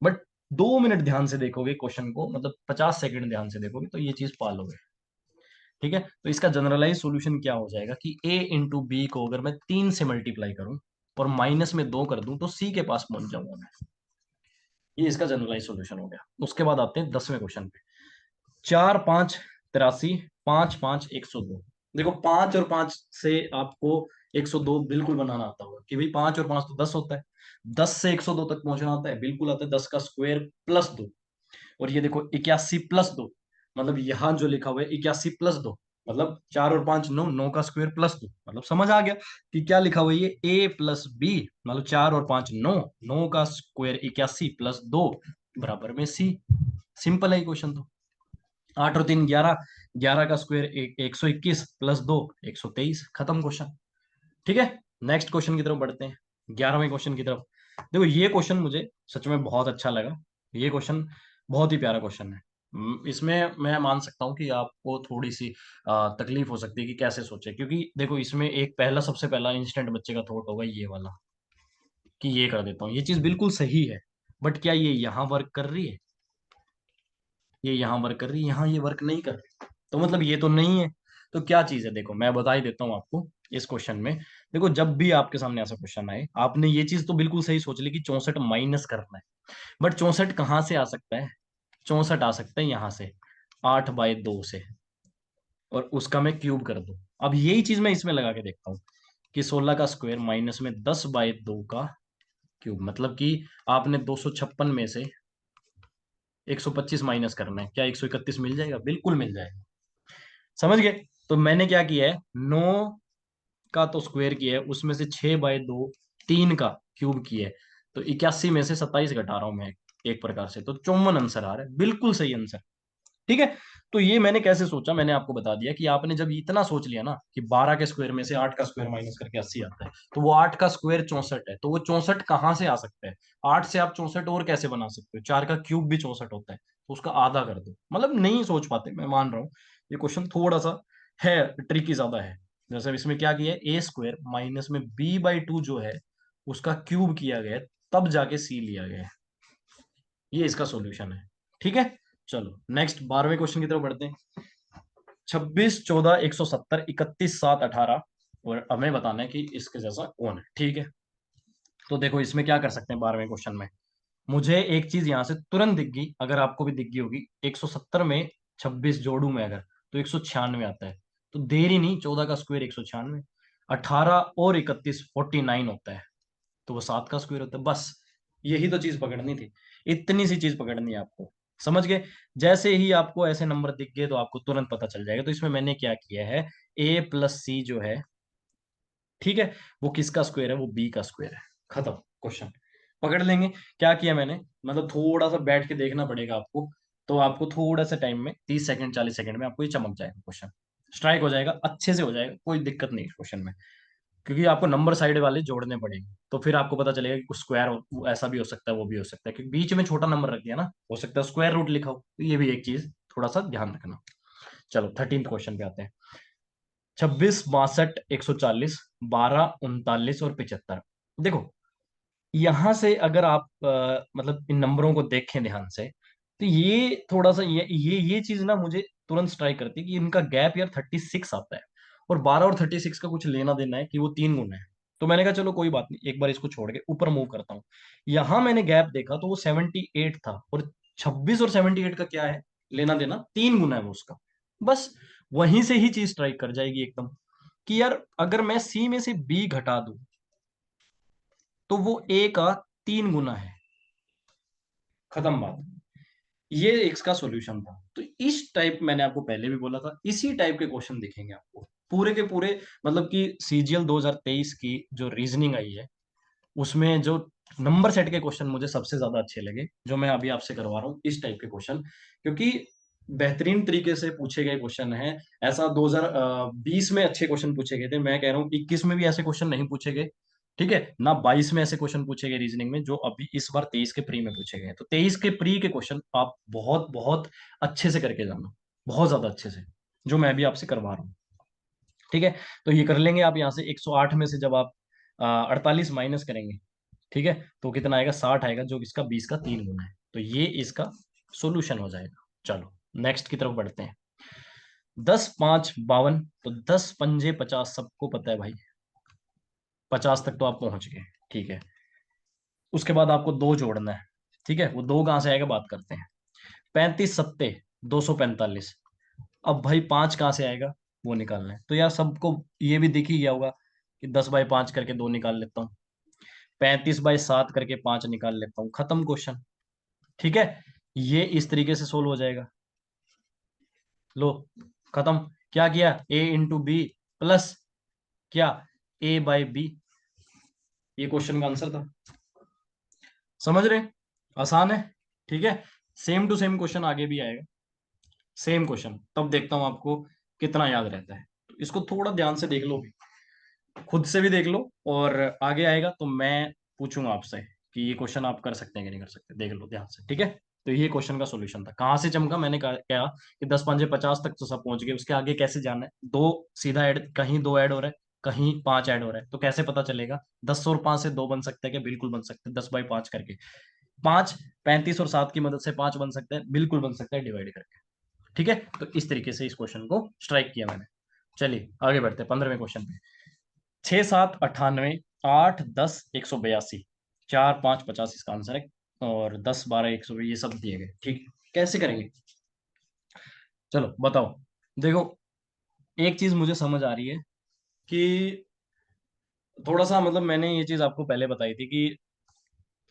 बट 2 मिनट ध्यान से देखोगे क्वेश्चन को, मतलब 50 सेकंड ध्यान से देखोगे, तो ये चीज पालोगे। ठीक है, तो इसका जनरलाइज सॉल्यूशन क्या हो जाएगा कि a × b को अगर मैं 3 से मल्टीप्लाई करूं और माइनस में 2 कर दूं, तो c के पास पहुंच जाऊंगा मैं। ये इसका जनरलाइज सॉल्यूशन हो गया। उसके बाद आते हैं 10वें क्वेश्चन पे। 4 5 83, 5 5 102। देखो 5 और 5 से आपको 102 बिल्कुल बनाना आता होगा कि भाई 5 और 5 तो 10 होता है। 10 से 102 तक पहुंचना आता है, बिल्कुल आता है। 10 का स्क्वायर +2, और ये देखो 81 +2, मतलब यहाँ जो लिखा हुआ है 81 +2, मतलब 4 और 5 9, 9 का स्क्वायर +2, मतलब समझ आ गया कि क्या लिखा हुआ है ये a + b, मतलब 4 और 5 9, 9 का स्क्वायर 81 +2 बराबर में c। सिंपल है क्वेश्चन तो। 8 और 3 11, 11 का स्क्वायर 121 +2 123, खत्म क्वेश्चन। ठीक है, नेक्स्ट क्वेश्चन की तरफ बढ़ते हैं, 11वें क्वेश्चन की तरफ। देखो ये क्वेश्चन मुझे सच में बहुत अच्छा लगा। ये क्वेश्चन बहुत ही प्यारा क्वेश्चन है। इसमें मैं मान सकता हूँ कि आपको थोड़ी सी तकलीफ हो सकती है कि कैसे सोचे, क्योंकि देखो इसमें एक पहला, सबसे पहला इंस्टेंट बच्चे का थॉट होगा ये वाला कि ये कर देता हूँ, ये चीज बिल्कुल सही है। बट क्या ये यहाँ वर्क कर रही है? ये यहाँ वर्क कर रही है, यहाँ ये वर्क नहीं कर रही, तो मतलब ये तो नहीं है। तो क्या चीज है, देखो मैं बता ही देता हूँ आपको इस क्वेश्चन में। देखो जब भी आपके सामने ऐसा क्वेश्चन आए, आपने ये चीज तो बिल्कुल सही सोच ली कि 64 माइनस करना है। बट 64 कहाँ से आ सकता है? 64 आ सकता है यहाँ से, 8/2 से, और उसका मैं क्यूब कर दूं। अब यही चीज मैं इसमें लगा के देखता हूँ कि 16 का स्क्वायर माइनस में 10/2 का क्यूब, मतलब कि आपने 256 में से 125 माइनस करना है। क्या 131 मिल जाएगा? बिल्कुल मिल जाएगा। समझ गए? तो मैंने क्या किया है, 9 का तो स्क्वायर किया है, उसमें से 6/2 3 का क्यूब किया है, तो 81 में से 27 घटा रहा हूं मैं एक प्रकार से, तो 54 आंसर आ रहा है, बिल्कुल सही आंसर। ठीक है, तो ये मैंने कैसे सोचा, मैंने आपको बता दिया कि आपने जब इतना सोच लिया ना कि 12 के स्क्वायर में से 8 का स्क्वायर माइनस करके 80 आता है, तो वो 8 का स्क्वायर 64 है, तो वो 64 कहाँ से आ सकता है? 8 से आप 64 और कैसे बना सकते हो? 4 का क्यूब भी 64 होता है, तो उसका आधा कर दो। मतलब नहीं सोच पाते, मैं मान रहा हूँ ये क्वेश्चन थोड़ा सा है, ट्रिकी ज्यादा है। जैसे अब इसमें क्या किया है, a² माइनस में b/2 जो है उसका क्यूब किया गया है, तब जाके c लिया गया है। ये इसका सॉल्यूशन है। ठीक है, चलो नेक्स्ट 12वें क्वेश्चन की तरफ बढ़ते हैं। 26 14 170 31 7 18, और हमें बताना है कि इसके जैसा कौन है। ठीक है, तो देखो इसमें क्या कर सकते हैं 12वें क्वेश्चन में। मुझे एक चीज यहां से तुरंत दिख गई, अगर आपको भी दिख गई होगी, 170 में 26 जोड़ू में अगर, तो 196 आता है। तो देरी नहीं, 14 का स्क्वायर 196, 18 और 31 49 होता है, तो वो 7 का स्क्वायर होता है। बस यही तो चीज पकड़नी थी, इतनी सी चीज पकड़नी है आपको। समझ गए? जैसे ही आपको ऐसे नंबर दिख गए तो आपको तुरंत पता चल जाएगा। तो इसमें मैंने क्या किया है, a + c जो है, ठीक है, वो किसका स्क्वायर है? वो b का स्क्वायर है। खत्म क्वेश्चन, पकड़ लेंगे। क्या किया मैंने, मतलब थोड़ा सा बैठ के देखना पड़ेगा आपको, तो आपको थोड़ा सा टाइम में, 30 सेकंड 40 सेकंड में आपको ये चमक जाएगा क्वेश्चन, स्ट्राइक हो जाएगा, अच्छे से हो जाएगा, कोई दिक्कत नहीं क्वेश्चन में। क्योंकि आपको नंबर साइड वाले जोड़ने पड़ेंगे, तो फिर आपको पता चलेगा कि स्क्वायर ऐसा भी हो सकता है, वो भी हो सकता है, क्योंकि बीच में छोटा नंबर रख दिया ना, हो सकता है स्क्वायर रूट लिखा हो। तो ये भी एक चीज थोड़ा सा ध्यान रखना। चलो 13th क्वेश्चन पे आते हैं। 26 62 140, 12 39 और 75। देखो यहां से अगर आप मतलब इन नंबरों को देखें ध्यान से, तो ये थोड़ा सा ये चीज ना मुझे तुरंत स्ट्राइक करती है कि इनका गैप यार 36 आता है, और 12 और 36 का कुछ लेना देना है कि वो 3 गुना है। तो मैंने कहा चलो कोई बात नहीं, एक बार इसको छोड़ के ऊपर मूव करता हूँ। यहां मैंने गैप देखा तो वो 78 था, और 26 और 78 का क्या है लेना देना, 3 गुना है वो उसका। बस वहीं से ही चीज स्ट्राइक कर जाएगी एकदम, कि यार अगर मैं सी में से बी घटा दूं, तो वो ए का 3 गुना है। खत्म बात। ये इसका सॉल्यूशन था। तो इस टाइप, मैंने आपको पहले भी बोला था, इसी टाइप के क्वेश्चन दिखेंगे आपको पूरे के पूरे। मतलब कि सीजीएल 2023 की जो रीजनिंग आई है, उसमें जो नंबर सेट के क्वेश्चन मुझे सबसे ज्यादा अच्छे लगे, जो मैं अभी आपसे करवा रहा हूँ इस टाइप के क्वेश्चन, क्योंकि बेहतरीन तरीके से पूछे गए क्वेश्चन हैं। ऐसा 2020 में अच्छे क्वेश्चन पूछे गए थे, मैं कह रहा हूँ 21 में भी ऐसे क्वेश्चन नहीं पूछे गए, ठीक है ना, 22 में ऐसे क्वेश्चन पूछे गए रीजनिंग में, जो अभी इस बार 23 के प्री में पूछे गए हैं। तो 23 के प्री के क्वेश्चन आप बहुत बहुत अच्छे से करके जाना, बहुत ज्यादा अच्छे से, जो मैं भी आपसे करवा रहा हूँ, ठीक है। तो ये कर लेंगे आप यहाँ से 108 में से जब आप 48 माइनस करेंगे, ठीक है, तो कितना आएगा, 60 आएगा, जो इसका 20 का 3 गुना है। तो ये इसका सोल्यूशन हो जाएगा। चलो नेक्स्ट की तरफ बढ़ते हैं। 10×5 = 52, तो 10×5 = 50, सबको पता है भाई, 50 तक तो आप पहुंच गए, ठीक है। उसके बाद आपको दो जोड़ना है, ठीक है, वो दो कहां से आएगा बात करते हैं। 35×7 = 245। अब भाई पांच कहाँ से आएगा, वो निकालना है। तो यार सबको ये भी दिख ही गया होगा कि 10/5 करके दो निकाल लेता हूँ, 35/7 करके पांच निकाल लेता हूँ, खत्म क्वेश्चन, ठीक है। ये इस तरीके से सोल्व हो जाएगा। लो, खत्म। क्या किया, A × B प्लस क्या, A/B, ये क्वेश्चन का आंसर था। समझ रहे, आसान है, ठीक है। सेम टू सेम क्वेश्चन आगे भी आएगा, सेम क्वेश्चन, तब देखता हूं आपको कितना याद रहता है। तो इसको थोड़ा ध्यान से देख लो भी, खुद से भी देख लो, और आगे आएगा तो मैं पूछूंगा आपसे कि ये क्वेश्चन आप कर सकते हैं कि नहीं कर सकते, देख लो ध्यान से, ठीक है। तो ये क्वेश्चन का सॉल्यूशन था। कहाँ से चमका, मैंने कहा कि 10×5 = 50 तक तो सब पहुंच गए, उसके आगे कैसे जाना है, दो सीधा ऐड, कहीं दो ऐड हो रहा है, कहीं पांच ऐड हो रहा है, तो कैसे पता चलेगा। 10 और 5 से दो बन सकते हैं क्या, बिल्कुल बन सकते हैं, 10/5 करके पांच, 35 और 7 की मदद से पांच बन सकते हैं, बिल्कुल बन सकता है डिवाइड करके, ठीक है। तो इस तरीके से इस क्वेश्चन को स्ट्राइक किया मैंने। चलिए आगे बढ़ते हैं 15वें क्वेश्चन पे। 6×7 = 98, 8×10 = 182, 4×5 = 50 इसका आंसर है, और 10×12 = 120, ये सब दिए गए, ठीक है। कैसे करेंगे, चलो बताओ। देखो, एक चीज मुझे समझ आ रही है कि थोड़ा सा, मतलब मैंने ये चीज आपको पहले बताई थी कि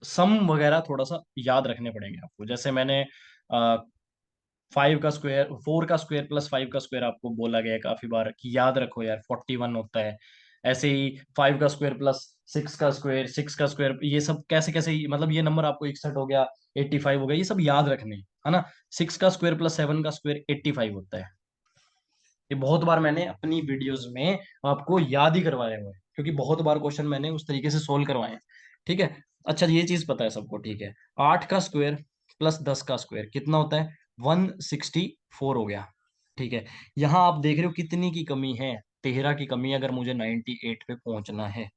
सम वगैरह थोड़ा सा याद रखने पड़ेंगे आपको। जैसे मैंने 5 का स्क्वायर, 4 का स्क्वायर प्लस 5 का स्क्वायर आपको बोला गया है काफी बार कि याद रखो यार, 41 होता है। ऐसे ही 5 का स्क्वायर प्लस 6 का स्क्वायर, 6 का स्क्वायर, ये सब कैसे कैसे मतलब ये नंबर आपको 61 हो गया, 85 हो गया, ये सब याद रखने हैं, है ना। 6 का स्क्वायर प्लस 7 का स्क्वायर 85 होता है। ये बहुत बार मैंने अपनी वीडियोस में आपको याद ही करवाया हुआ है, क्योंकि बहुत बार क्वेश्चन मैंने उस तरीके से सोल्व करवाए हैं, ठीक है। अच्छा ये चीज पता है सबको, ठीक है। 8 का स्क्वायर प्लस 10 का स्क्वायर कितना होता है, 164 हो गया, ठीक है। यहाँ आप देख रहे हो कितनी की कमी है, 13 की कमी है, अगर मुझे 98 पे पहुंचना है।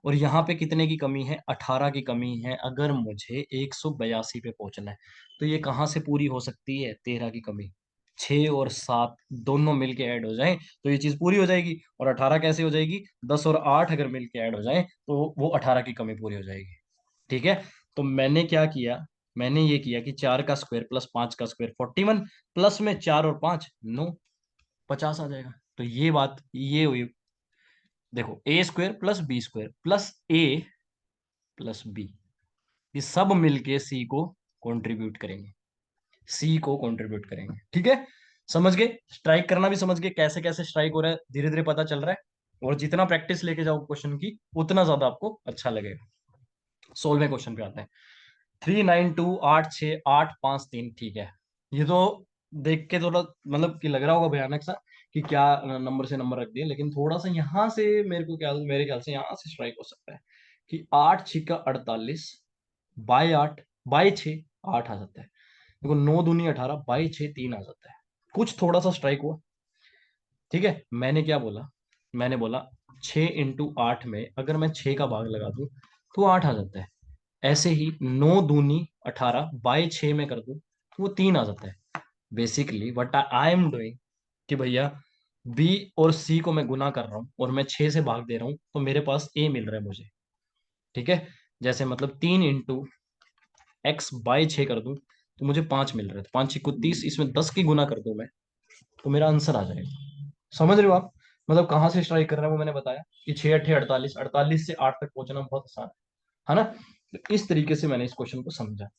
और यहाँ पे कितने की कमी है, 18 की कमी है, अगर मुझे 182 पे पहुंचना है। तो ये कहाँ से पूरी हो सकती है, 13 की कमी, 6 और 7 दोनों मिलके ऐड हो जाएं तो ये चीज पूरी हो जाएगी। और 18 कैसे हो जाएगी, 10 और 8 अगर मिलके ऐड हो जाएं तो वो 18 की कमी पूरी हो जाएगी, ठीक है। तो मैंने क्या किया, मैंने ये किया कि 4 का स्क्वायर प्लस 5 का स्क्वायर 41, प्लस में 4 और 5 9, 50 आ जाएगा। तो ये बात ये हुई। देखो, A² plus B² plus A+B, ये सब मिलके सी को कंट्रीब्यूट करेंगे, सी को कंट्रीब्यूट करेंगे, ठीक है। समझ गए, स्ट्राइक करना भी समझ गए, कैसे कैसे स्ट्राइक हो रहा है, धीरे धीरे पता चल रहा है। और जितना प्रैक्टिस लेके जाओ क्वेश्चन की, उतना ज्यादा आपको अच्छा लगेगा। 16वें क्वेश्चन पे आते हैं। 392 8 6 8 5 3, ठीक है। ये तो देख के थोड़ा मतलब कि लग रहा होगा भयानक सा कि क्या नंबर से नंबर रख दिए, लेकिन थोड़ा सा यहाँ से मेरे ख्याल से यहाँ से स्ट्राइक हो सकता है कि 8×6 = 48, बाई 8 बाई 6 8 आ जाता है। देखो 9 दूनी 18, बाई 6 3 आ जाता है। कुछ थोड़ा सा स्ट्राइक हुआ, ठीक है। मैंने क्या बोला, मैंने बोला 6×8 में अगर मैं 6 का भाग लगा दूं तो 8 आ जाता है। ऐसे ही 9 दूनी 18 बाई 6 में कर दूं तो वो 3 आ जाता है। Basically what I am doing कि भैया बी और सी को मैं गुना कर रहा हूँ और मैं 6 से भाग दे रहा हूँ, तो मेरे पास ए मिल रहा है मुझे, ठीक है। जैसे मतलब 3×x/6 कर दूं तो मुझे 5 मिल रहा है, तो 5×6 = 30, इसमें 10 की गुना कर दूं मैं, तो मेरा आंसर आ जाएगा। समझ रहे हो आप, मतलब कहाँ से स्ट्राइक कर रहा है वो मैंने बताया कि 6×8 = 48, 48 से 8 तक पहुंचना बहुत आसान है ना। तो इस तरीके से मैंने इस क्वेश्चन को समझा,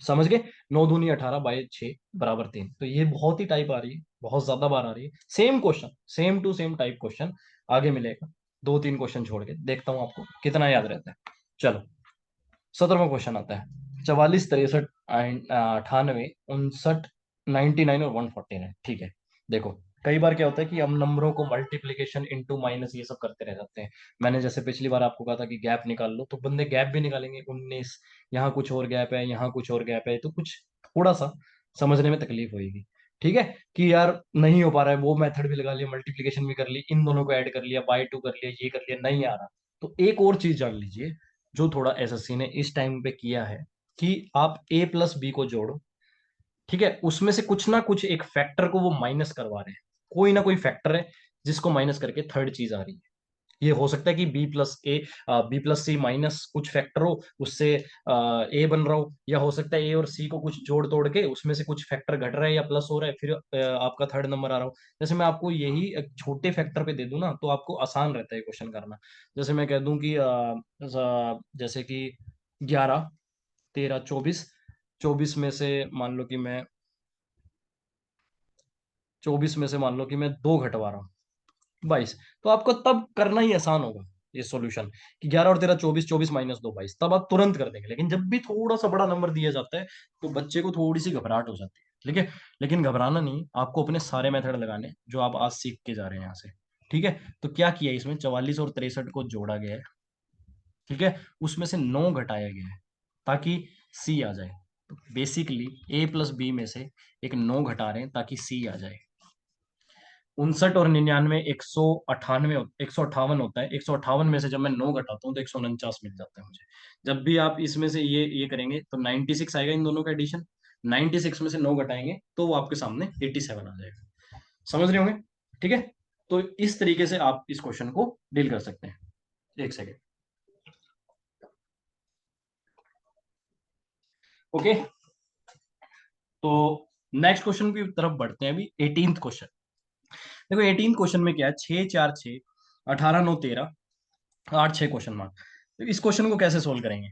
समझ गए। 9 दूनी 18 बाई 6 बराबर 3, तो ये बहुत ही टाइप आ रही है, बहुत ज्यादा बार आ रही है, same question, same to same type question आगे मिलेगा। 2 3 क्वेश्चन छोड़ के देखता हूँ आपको कितना याद रहता है। चलो 17वां क्वेश्चन आता है 44, 63, 98, 59, 99 और 149। ठीक है, देखो कई बार क्या होता है कि हम नंबरों को मल्टीप्लीकेशन इंटू माइनस ये सब करते रह जाते हैं। मैंने जैसे पिछली बार आपको कहा था कि गैप निकाल लो, तो बंदे गैप भी निकालेंगे 19, यहाँ कुछ और गैप है, यहाँ कुछ और गैप है, तो कुछ थोड़ा सा समझने में तकलीफ होगी। ठीक है, कि यार नहीं हो पा रहा है, वो मेथड भी लगा लिया, मल्टीप्लीकेशन भी कर ली, इन दोनों को ऐड कर लिया, बाय टू कर लिया, ये कर लिया, नहीं आ रहा। तो एक और चीज जान लीजिए जो थोड़ा एसएससी ने इस टाइम पे किया है, कि आप ए प्लस बी को जोड़ो। ठीक है, उसमें से कुछ ना कुछ एक फैक्टर को वो माइनस करवा रहे हैं, कोई ना कोई फैक्टर है जिसको माइनस करके थर्ड चीज आ रही है। ये हो सकता है कि B plus A, B plus C minus कुछ फैक्टर हो, उससे ए बन रहा हो, या हो सकता है ए और सी को कुछ जोड़ तोड़ के उसमें से कुछ फैक्टर घट रहा है या प्लस हो रहा है, फिर आपका थर्ड नंबर आ रहा हो। जैसे मैं आपको यही एक छोटे फैक्टर पे दे दूं ना, तो आपको आसान रहता है क्वेश्चन करना। जैसे मैं कह दूं कि जैसे कि 11, 13, 24, 24 में से मान लो कि मैं 24 में से मान लो कि मैं 2 घटवा रहा हूँ, 22। तो आपको तब करना ही आसान होगा ये सॉल्यूशन, कि 11 और 13 24, 24 माइनस 2 22, तब आप तुरंत कर देंगे। लेकिन जब भी थोड़ा सा बड़ा नंबर दिया जाता है तो बच्चे को थोड़ी सी घबराहट हो जाती है। ठीक है, लेकिन घबराना नहीं, आपको अपने सारे मेथड लगाने जो आप आज सीख के जा रहे हैं यहाँ से। ठीक है, तो क्या किया इसमें, 44 और 63 को जोड़ा गया है। ठीक है, उसमें से 9 घटाया गया है ताकि सी आ जाए। तो बेसिकली ए प्लस बी में से एक 9 घटा रहे हैं ताकि सी आ जाए। 59 और 99, 198, 158 होता है। 158 में से जब मैं 9 घटाता हूँ तो 149 मिल जाता है मुझे। जब भी आप इसमें से ये करेंगे तो 96 आएगा, इन दोनों का एडिशन। 96 में से 9 घटाएंगे तो वो आपके सामने 87 आ जाएगा। समझ रहे होंगे? ठीक है, तो इस तरीके से आप इस क्वेश्चन को डील कर सकते हैं। एक सेकेंड। ओके, तो नेक्स्ट क्वेश्चन की तरफ बढ़ते हैं अभी। 18th question. देखो 18th क्वेश्चन में क्या है, 6 4 6, 18 9 13, 8 6 क्वेश्चन मार्क। तो इस क्वेश्चन को कैसे सोल्व करेंगे?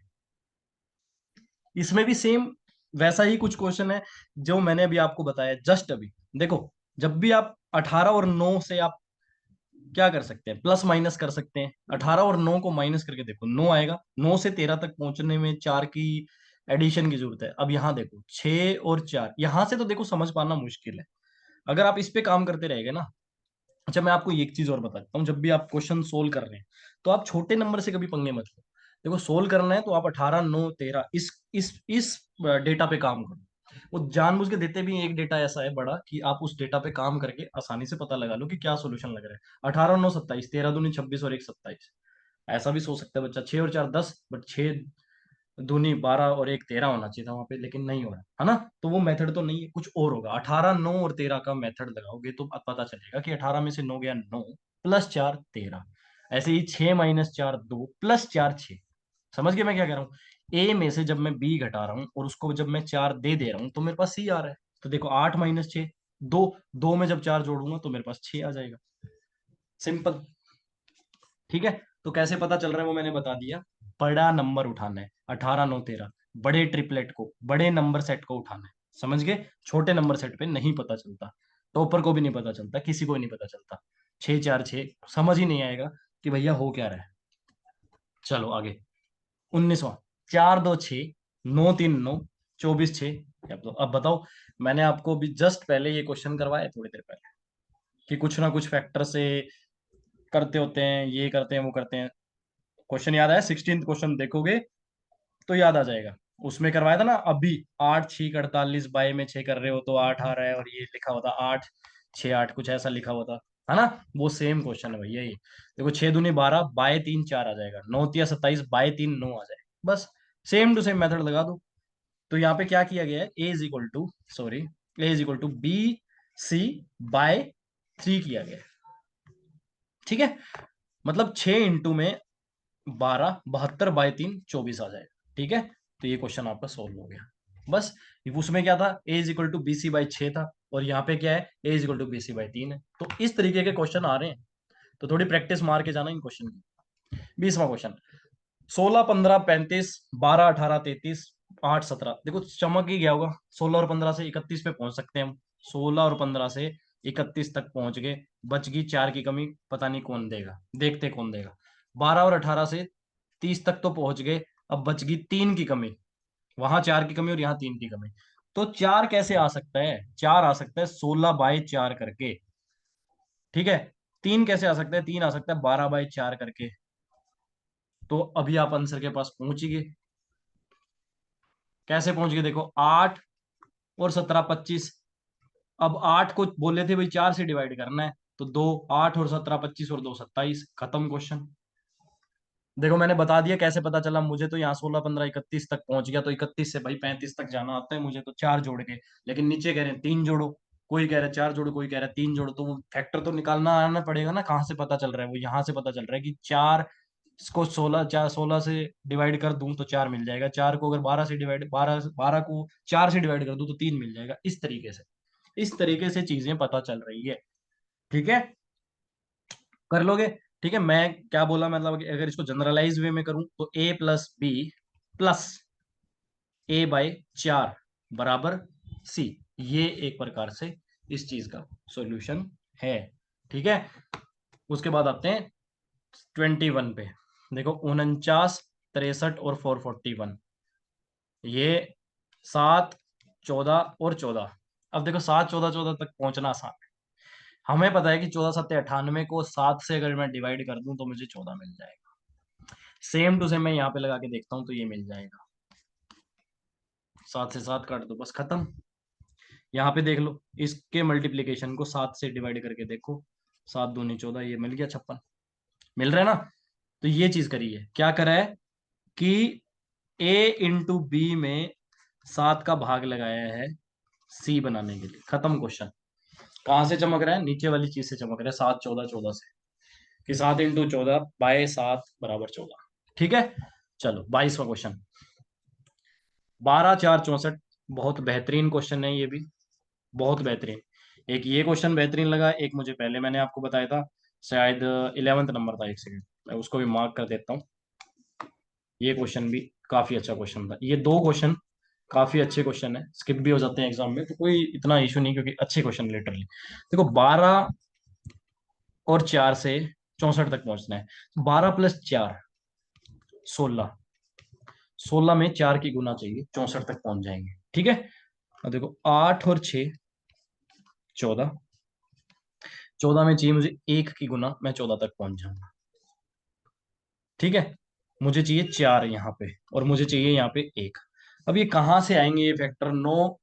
इसमें भी सेम वैसा ही कुछ क्वेश्चन है जो मैंने अभी आपको बताया जस्ट अभी। देखो, जब भी आप 18 और 9 से आप क्या कर सकते हैं, प्लस माइनस कर सकते हैं। 18 और 9 को माइनस करके देखो, 9 आएगा। 9 से 13 तक पहुंचने में 4 की एडिशन की जरूरत है। अब यहाँ देखो 6 और 4, यहां से तो देखो समझ पाना मुश्किल है। अगर आप इस पे काम करते रहेंगे ना। अच्छा, मैं आपको एक चीज और बताता हूँ, जब भी आप क्वेश्चन सोल्व कर रहे हैं तो आप छोटे नंबर से कभी पंगे मत लो। देखो सोल्व करना है तो आप 18 9 13 इस डेटा पे काम करो। वो जानबूझ के देते भी हैं, एक डेटा ऐसा है बड़ा कि आप उस डेटा पे काम करके आसानी से पता लगा लो कि क्या सोल्यूशन लग रहा है। 18 9 27, 13 दूनी 26 और 1 27। ऐसा भी सोच सकता है बच्चा, 6 और 4 10, बट 6 दूनी 12 और 1 13 होना चाहिए था वहां पे, लेकिन नहीं हो रहा है ना। तो वो मेथड तो नहीं है, कुछ और होगा। 18 9 और 13 का मेथड लगाओगे तो पता चलेगा कि 18 में से 9 गया 9, प्लस 4 13। ऐसे ही 6 माइनस 4 2, प्लस 4 6। समझ गए मैं क्या कह रहा हूँ? ए में से जब मैं बी घटा रहा हूँ और उसको जब मैं 4 दे दे रहा हूँ तो मेरे पास सी आ रहा है। तो देखो 8 माइनस 6 2, 2 में जब 4 जोड़ूंगा तो मेरे पास 6 आ जाएगा। सिंपल। ठीक है, तो कैसे पता चल रहा है वो मैंने बता दिया। बड़ा नंबर उठाना है, 18 9 13, बड़े ट्रिपलेट को, बड़े नंबर सेट को उठाना है। समझ गए? छोटे नंबर सेट पे नहीं पता चलता, टॉपर को भी नहीं पता चलता, किसी को नहीं पता चलता। 6 4 6 समझ ही नहीं आएगा कि भैया हो क्या रहा है। चलो आगे। 19वां, 4 2 6, 9 3 9, 24 6। अब बताओ, मैंने आपको भी जस्ट पहले ये क्वेश्चन करवाया थोड़ी देर पहले, कि कुछ ना कुछ फैक्टर से करते होते हैं, ये करते हैं वो करते हैं। क्वेश्चन याद आया? 16th क्वेश्चन देखोगे तो याद आ जाएगा। उसमें करवाया था ना अभी, 8 6 48, बाय में 6 कर रहे हो तो 8 आ रहा है, और ये लिखा हुआ था 8 6 8, कुछ ऐसा लिखा हुआ था, है ना। वो सेम क्वेश्चन है भैया ये। देखो 6 दूनी 12, बाय 3 4 आ जाएगा, 9 तिया 27, बाय 3 9 आ जाएगा। बस सेम टू सेम मेथड लगा दो। तो यहाँ पे क्या किया गया है, a is equal to, sorry, a is equal to b c by 3 किया गया है। ठीक है, मतलब 6 इंटू में 12, 72 बाय 3 24 आ जाएगा। ठीक है, तो ये क्वेश्चन आपका सोल्व हो गया। बस उसमें क्या था, a is equal to b c by 6 था, और यहाँ पे क्या है, a is equal to b c by 3 है। तो इस तरीके के क्वेश्चन आ रहे हैं, तो थोड़ी प्रैक्टिस मार के जाना इन क्वेश्चन की। 20वां क्वेश्चन, 16 15 35, 12 18 33, 8 17। देखो चमक ही गया होगा, 16 और 15 से 31 पे पहुंच सकते हैं हम। 16 और 15 से 31 तक पहुंच गए, बच गई 4 की कमी, पता नहीं कौन देगा, देखते कौन देगा। 12 और 18 से 30 तक तो पहुंच गए, अब बच गई 3 की कमी, वहां 4 की कमी और यहाँ 3 की कमी। तो 4 कैसे आ सकता है? 4 आ सकता है 16/4 करके। ठीक है। 3 कैसे आ सकता है? 3 आ सकता है 12/4 करके। तो अभी आप आंसर के पास पहुंच ही गए। कैसे पहुंच गए? देखो, 8 और 17 25। अब 8 को बोले थे भाई 4 से डिवाइड करना है, तो 2, 8 और 17 25 और 2 27, खत्म क्वेश्चन। देखो मैंने बता दिया कैसे पता चला। मुझे तो यहाँ 16 15 31 तक पहुंच गया, तो 31 से भाई 35 तक जाना आता है मुझे, तो 4 जोड़ के। लेकिन नीचे कह रहे हैं 3 जोड़ो, कोई कह रहा है 4 जोड़ो, कोई कह रहा है 3 जोड़ो, तो वो फैक्टर तो निकालना आना पड़ेगा ना। कहाँ से पता चल रहा है? वो यहाँ से पता चल रहा है कि 4 को 16 से डिवाइड कर दूं तो 4 मिल जाएगा, 4 को अगर 12 से डिवाइड 12 को 4 से डिवाइड कर दूं तो 3 मिल जाएगा। इस तरीके से चीजें पता चल रही है। ठीक है, कर लोगे? ठीक है। मैं क्या बोला, मतलब कि अगर इसको जनरलाइज वे में करूं तो A+B प्लस A/4 बराबर C, ये एक प्रकार से इस चीज का सॉल्यूशन है। ठीक है। उसके बाद आते हैं 21 पे। देखो 49, 63 और 441, ये 7, 14 और 14। अब देखो 7, 14, 14 तक पहुंचना आसान है। हमें पता है कि 14 7 98 को 7 से अगर मैं डिवाइड कर दूं तो मुझे 14 मिल जाएगा। सेम टू सेम मैं यहाँ पे लगा के देखता हूँ तो ये मिल जाएगा। 7 से 7 काट दो, बस खत्म। यहाँ पे देख लो, इसके मल्टीप्लीकेशन को 7 से डिवाइड करके देखो, 7 दूनी 14, ये मिल गया 56। मिल रहा है ना? तो ये चीज करी है, क्या करा है कि A/B में 7 का भाग लगाया है C बनाने के लिए। खत्म क्वेश्चन। कहाँ से चमक रहा है? नीचे वाली चीज से चमक रहा है, 7 14 14 से, कि 7 × 14/7 = 14। ठीक है। चलो 22वां क्वेश्चन। 12 4 64, बहुत बेहतरीन क्वेश्चन है ये भी, बहुत बेहतरीन। एक ये क्वेश्चन बेहतरीन लगा, एक मुझे पहले मैंने आपको बताया था, शायद 11th नंबर था। एक सेकंड, मैं उसको भी मार्क कर देता हूँ। ये क्वेश्चन भी काफी अच्छा क्वेश्चन था। ये दो क्वेश्चन काफी अच्छे क्वेश्चन है, स्किप भी हो जाते हैं एग्जाम में, तो कोई इतना इशू नहीं, क्योंकि अच्छे क्वेश्चन लिटरली। देखो 12 और 4 से 64 तक पहुंचना है। 12 + 4 16, 16 में 4 की गुना चाहिए, 64 तक पहुंच जाएंगे। ठीक है। अब देखो 8 और 6 14, 14 में चाहिए मुझे 1 की गुना, मैं 14 तक पहुंच जाऊंगा। ठीक है। मुझे चाहिए 4 यहाँ पे, और मुझे चाहिए यहाँ पे 1। अब ये कहाँ से आएंगे ये फैक्टर? 9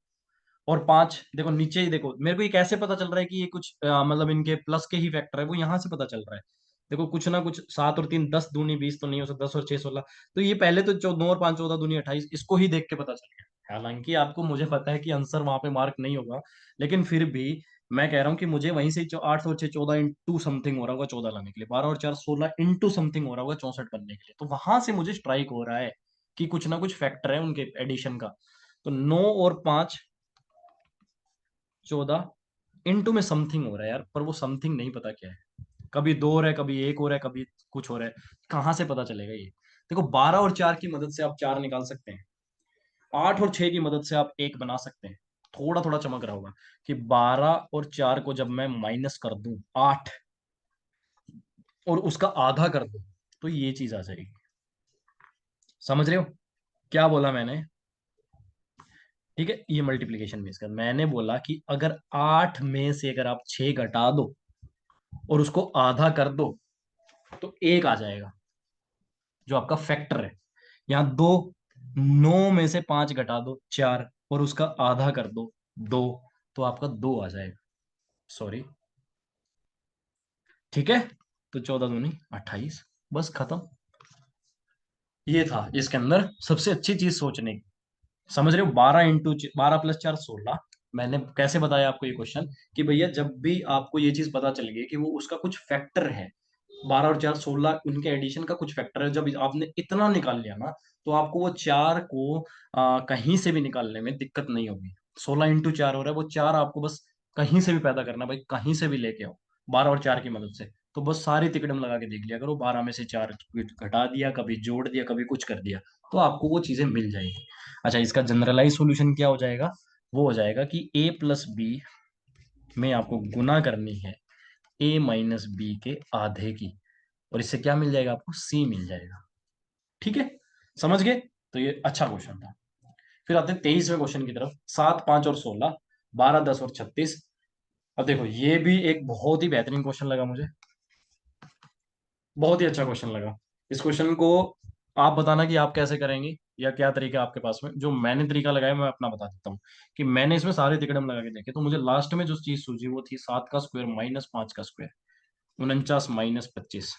और 5। देखो नीचे ही देखो, मेरे को ये कैसे पता चल रहा है कि ये कुछ मतलब इनके प्लस के ही फैक्टर है, वो यहाँ से पता चल रहा है। देखो कुछ ना कुछ, 7 और 3 10 दूनी 20 तो नहीं हो सकता, 10 और 6 16। तो ये पहले तो 9 और 5 14 दूनी 28, इसको ही देख के पता चल गया। हालांकि आपको, मुझे पता है कि आंसर वहां पे मार्क नहीं होगा, लेकिन फिर भी मैं कह रहा हूँ कि मुझे वहीं से 8 और 6 14 इंटू समथिंग हो रहा होगा 14 लाने के लिए, 12 और 4 16 इंटू समथिंग हो रहा होगा 64 बनने के लिए। तो वहां से मुझे स्ट्राइक हो रहा है कि कुछ ना कुछ फैक्टर है उनके एडिशन का। तो 9 और 5 14 इंटू में समथिंग हो रहा है यार, पर वो समथिंग नहीं पता क्या है। कभी 2 हो रहा है, कभी 1 हो रहा है, कभी कुछ हो रहा है। कहाँ से पता चलेगा ये? देखो 12 और 4 की मदद से आप 4 निकाल सकते हैं, 8 और 6 की मदद से आप 1 बना सकते हैं। थोड़ा थोड़ा चमक रहा होगा कि 12 और 4 को जब मैं माइनस कर दूं 8 और उसका आधा कर दूं, तो ये चीज आ जाएगी। समझ रहे हो क्या बोला मैंने? ठीक है। ये मल्टीप्लीकेशन में इसका मैंने बोला कि अगर 8 में से अगर आप 6 घटा दो और उसको आधा कर दो तो 1 आ जाएगा, जो आपका फैक्टर है। यहाँ 2, 9 में से 5 घटा दो 4 और उसका आधा कर दो 2, तो आपका 2 आ जाएगा। सॉरी। ठीक है। तो 14 दूनी 28, बस खत्म। ये था इसके अंदर सबसे अच्छी चीज सोचने की। समझ रहे हो? 12 × 4 16। मैंने कैसे बताया आपको ये क्वेश्चन कि भैया जब भी आपको ये चीज पता चल गई कि वो उसका कुछ फैक्टर है, 12 और 4 16 उनके एडिशन का कुछ फैक्टर है, जब आपने इतना निकाल लिया ना, तो आपको वो 4 को कहीं से भी निकालने में दिक्कत नहीं होगी। 16 × 4 हो रहा है, वो 4 आपको बस कहीं से भी पैदा करना है भाई, कहीं से भी लेके आओ 12 और 4 की मदद से। तो बस सारी तिकड़म लगा के देख लिया करो, 12 में से 4 घटा दिया, कभी जोड़ दिया, कभी कुछ कर दिया, तो आपको वो चीजें मिल जाएगी। अच्छा, इसका जनरलाइज सॉल्यूशन क्या हो जाएगा? वो हो जाएगा कि A+B में आपको गुना करनी है A - B के आधे की, और इससे क्या मिल जाएगा? आपको C मिल जाएगा। ठीक है। समझ गए? तो ये अच्छा क्वेश्चन था। फिर आते हैं 23वें क्वेश्चन की तरफ। 7, 5 और 16, 12, 10 और 36। अब देखो ये भी एक बहुत ही बेहतरीन क्वेश्चन लगा मुझे, बहुत ही अच्छा क्वेश्चन लगा। इस क्वेश्चन को आप बताना कि आप कैसे करेंगे या क्या तरीका है आपके पास में। जो मैंने तरीका लगाया मैं अपना बता देता हूँ कि मैंने इसमें सारे तिकड़म लगा के देखे, तो मुझे लास्ट में जो चीज सूझी वो थी 7 का स्क्वायर माइनस 5 का स्क्वायर, 49 माइनस 25।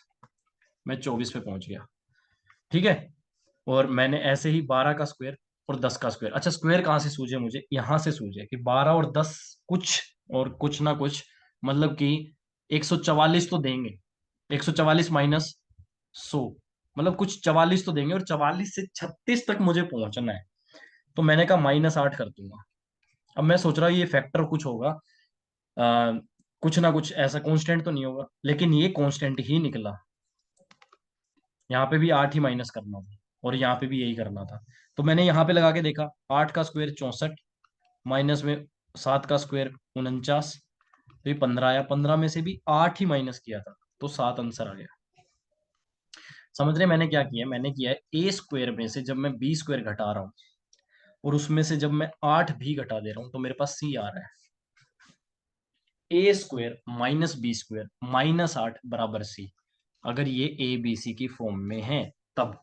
मैं 24 पे पहुंच गया। ठीक है। और मैंने ऐसे ही 12 का स्क्वायर और 10 का स्क्वायर। अच्छा, स्क्वायर कहाँ से सूझे मुझे? यहां से सूझे कि 12 और 10 कुछ और कुछ ना कुछ, मतलब कि 144 तो देंगे। 144 - 100, मतलब कुछ 44 तो देंगे, और 44 से 36 तक मुझे पहुंचना है। तो मैंने कहा -8 कर दूंगा। अब मैं सोच रहा हूँ ये फैक्टर कुछ होगा, आ, कुछ ना कुछ ऐसा कांस्टेंट तो नहीं होगा, लेकिन ये कांस्टेंट ही निकला। यहाँ पे भी 8 ही माइनस करना था, और यहाँ पे भी यही करना था। तो मैंने यहाँ पे लगा के देखा, 8 का स्क्वायर 64, माइनस में 7 का स्क्वायर 49, तो ये 15 आया। 15 में से भी 8 ही माइनस किया था, तो 7 आंसर आ गया। समझ रहे मैंने क्या किया? मैंने किया है A स्क्वायर में से जब मैं B स्क्वायर घटा रहा हूँ, और उसमें से जब मैं 8 भी घटा दे रहा हूँ, तो मेरे पास C आ रहा है। A स्क्वायर - B स्क्वायर - 8 बराबर C, अगर ये ABC की फॉर्म में है तब।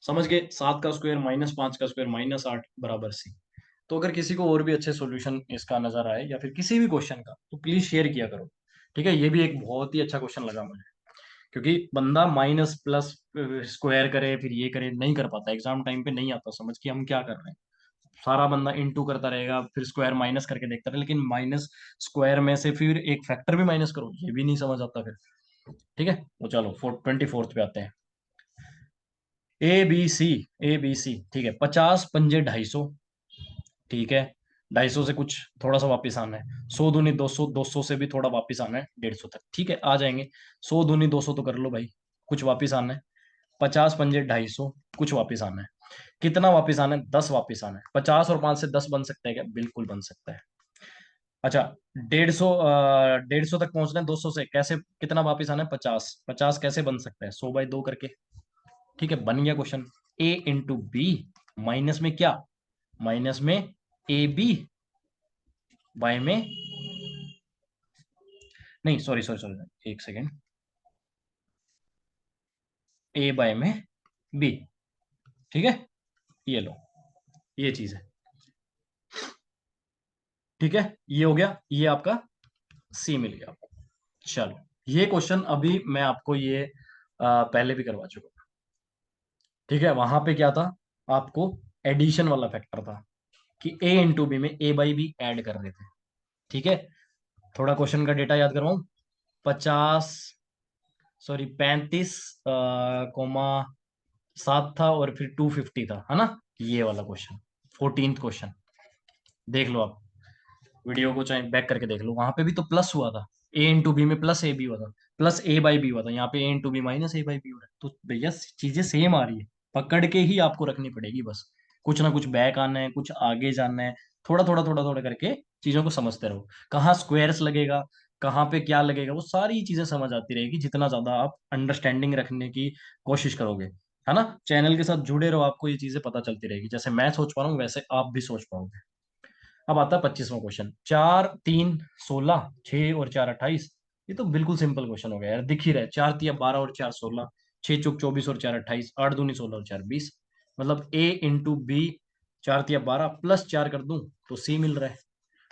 समझ गए? 7 का स्क्वायर -5 का स्क्वायर -8 बराबर C। तो अगर किसी को और भी अच्छे सॉल्यूशन इसका नजर आए या फिर किसी भी क्वेश्चन का, तो प्लीज शेयर किया करो। ठीक है, ये भी एक बहुत ही अच्छा क्वेश्चन लगा मुझे, क्योंकि बंदा माइनस प्लस स्क्वायर करे फिर ये करे नहीं कर पाता, एग्जाम टाइम पे नहीं आता समझ कि हम क्या कर रहे हैं। सारा बंदा इनटू करता रहेगा, फिर स्क्वायर माइनस करके देखता रहे, लेकिन माइनस स्क्वायर में से फिर एक फैक्टर भी माइनस करो, ये भी नहीं समझ आता फिर। ठीक है, वो चलो 24th पे आते हैं। ABC, ABC ठीक है। 50 पंजे 250, ठीक है। 250 से कुछ थोड़ा सा वापस आना है। 100 दूनी 200, 200 से भी थोड़ा वापस आना है 150 तक, ठीक है, आ जाएंगे। 100 दूनी 200 तो कर लो भाई, कुछ वापस आना है। 50 पंजे 250, कुछ वापस आना है। कितना वापस आना है? 10 वापस आना है। 50 और 5 से 10 बन सकता है क्या? बिल्कुल बन सकता है। अच्छा, 150 तक पहुंचना है 200 से, कैसे कितना वापस आना है? 50। 50 कैसे बन सकता है? 100/2 करके। ठीक है, बन गया क्वेश्चन। A × B, माइनस में क्या? माइनस में AB, बाय में, नहीं सॉरी सॉरी सॉरी, एक सेकेंड, A/B। ठीक है, ये लो, ये चीज है। ठीक है, ये हो गया, ये आपका C मिल गया आपको। चलो, ये क्वेश्चन अभी मैं आपको ये पहले भी करवा चुका हूं। ठीक है, वहां पे क्या था? आपको एडिशन वाला फैक्टर था कि A × B में A/B ऐड कर रहे थे। ठीक है, थोड़ा क्वेश्चन का डेटा याद करवाऊं। 50, सॉरी 35, 7 था, और फिर 250 था, है ना? ये वाला क्वेश्चन, 14th क्वेश्चन। देख लो आप वीडियो को, चाहे बैक करके देख लो, वहां पे भी तो प्लस हुआ था। A × B में प्लस AB हुआ था, प्लस A/B हुआ था। यहाँ पे A × B माइनस A/B हो रहा है, तो भैया चीजें सेम आ रही है। पकड़ के ही आपको रखनी पड़ेगी बस। कुछ ना कुछ बैक आना है, कुछ आगे जाना है। थोड़ा थोड़ा थोड़ा थोड़ा करके चीजों को समझते रहो, कहाँ स्क्वायर्स लगेगा, कहाँ पे क्या लगेगा, वो सारी चीजें समझ आती रहेगी जितना ज्यादा आप अंडरस्टैंडिंग रखने की कोशिश करोगे। है ना? चैनल के साथ जुड़े रहो, आपको ये चीजें पता चलती रहेगी। जैसे मैं सोच पा रहा हूँ वैसे आप भी सोच पाओगे। अब आता है 25वां क्वेश्चन। 4, 3, 16, 6 और 4, 28। ये तो बिल्कुल सिंपल क्वेश्चन हो गया यार, दिख ही रहा है। 4 × 3 = 12 और 4 = 16, 6 × 4 = 28, 8 दूनी 16 और 4 = 20। मतलब A × B, 4 × 3 = 12 प्लस 4 कर दूं तो C मिल रहा है।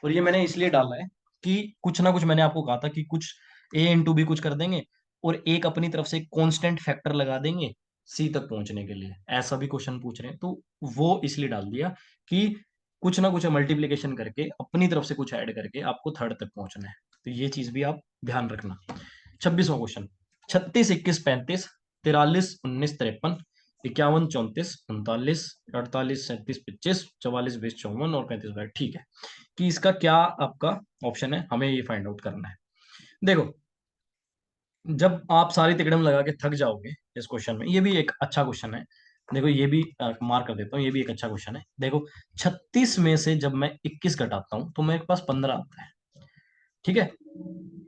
और ये मैंने इसलिए डाला है कि कुछ ना कुछ, मैंने आपको कहा था कि कुछ A × B कुछ कर देंगे, और एक अपनी तरफ से कांस्टेंट फैक्टर लगा देंगे C तक पहुंचने के लिए। ऐसा भी क्वेश्चन पूछ रहे हैं, तो वो इसलिए डाल दिया कि कुछ ना कुछ मल्टीप्लिकेशन करके अपनी तरफ से कुछ ऐड करके आपको थर्ड तक पहुंचना है। तो ये चीज भी आप ध्यान रखना। 26वां क्वेश्चन। 36, 21, 35, 43, 19, 53, 51, 34, 39, 48, 37, 25, 44, 20, 54 और 35। ठीक है, कि इसका क्या आपका ऑप्शन है, हमें ये फाइंड आउट करना है। देखो, जब आप सारी तिकड़म लगा के थक जाओगे इस क्वेश्चन में, ये भी एक अच्छा क्वेश्चन है। देखो, ये भी मार्क कर देता हूँ, ये भी एक अच्छा क्वेश्चन है। देखो, 36 में से जब मैं 21 घटाता हूँ तो मेरे पास 15 आता है। ठीक है,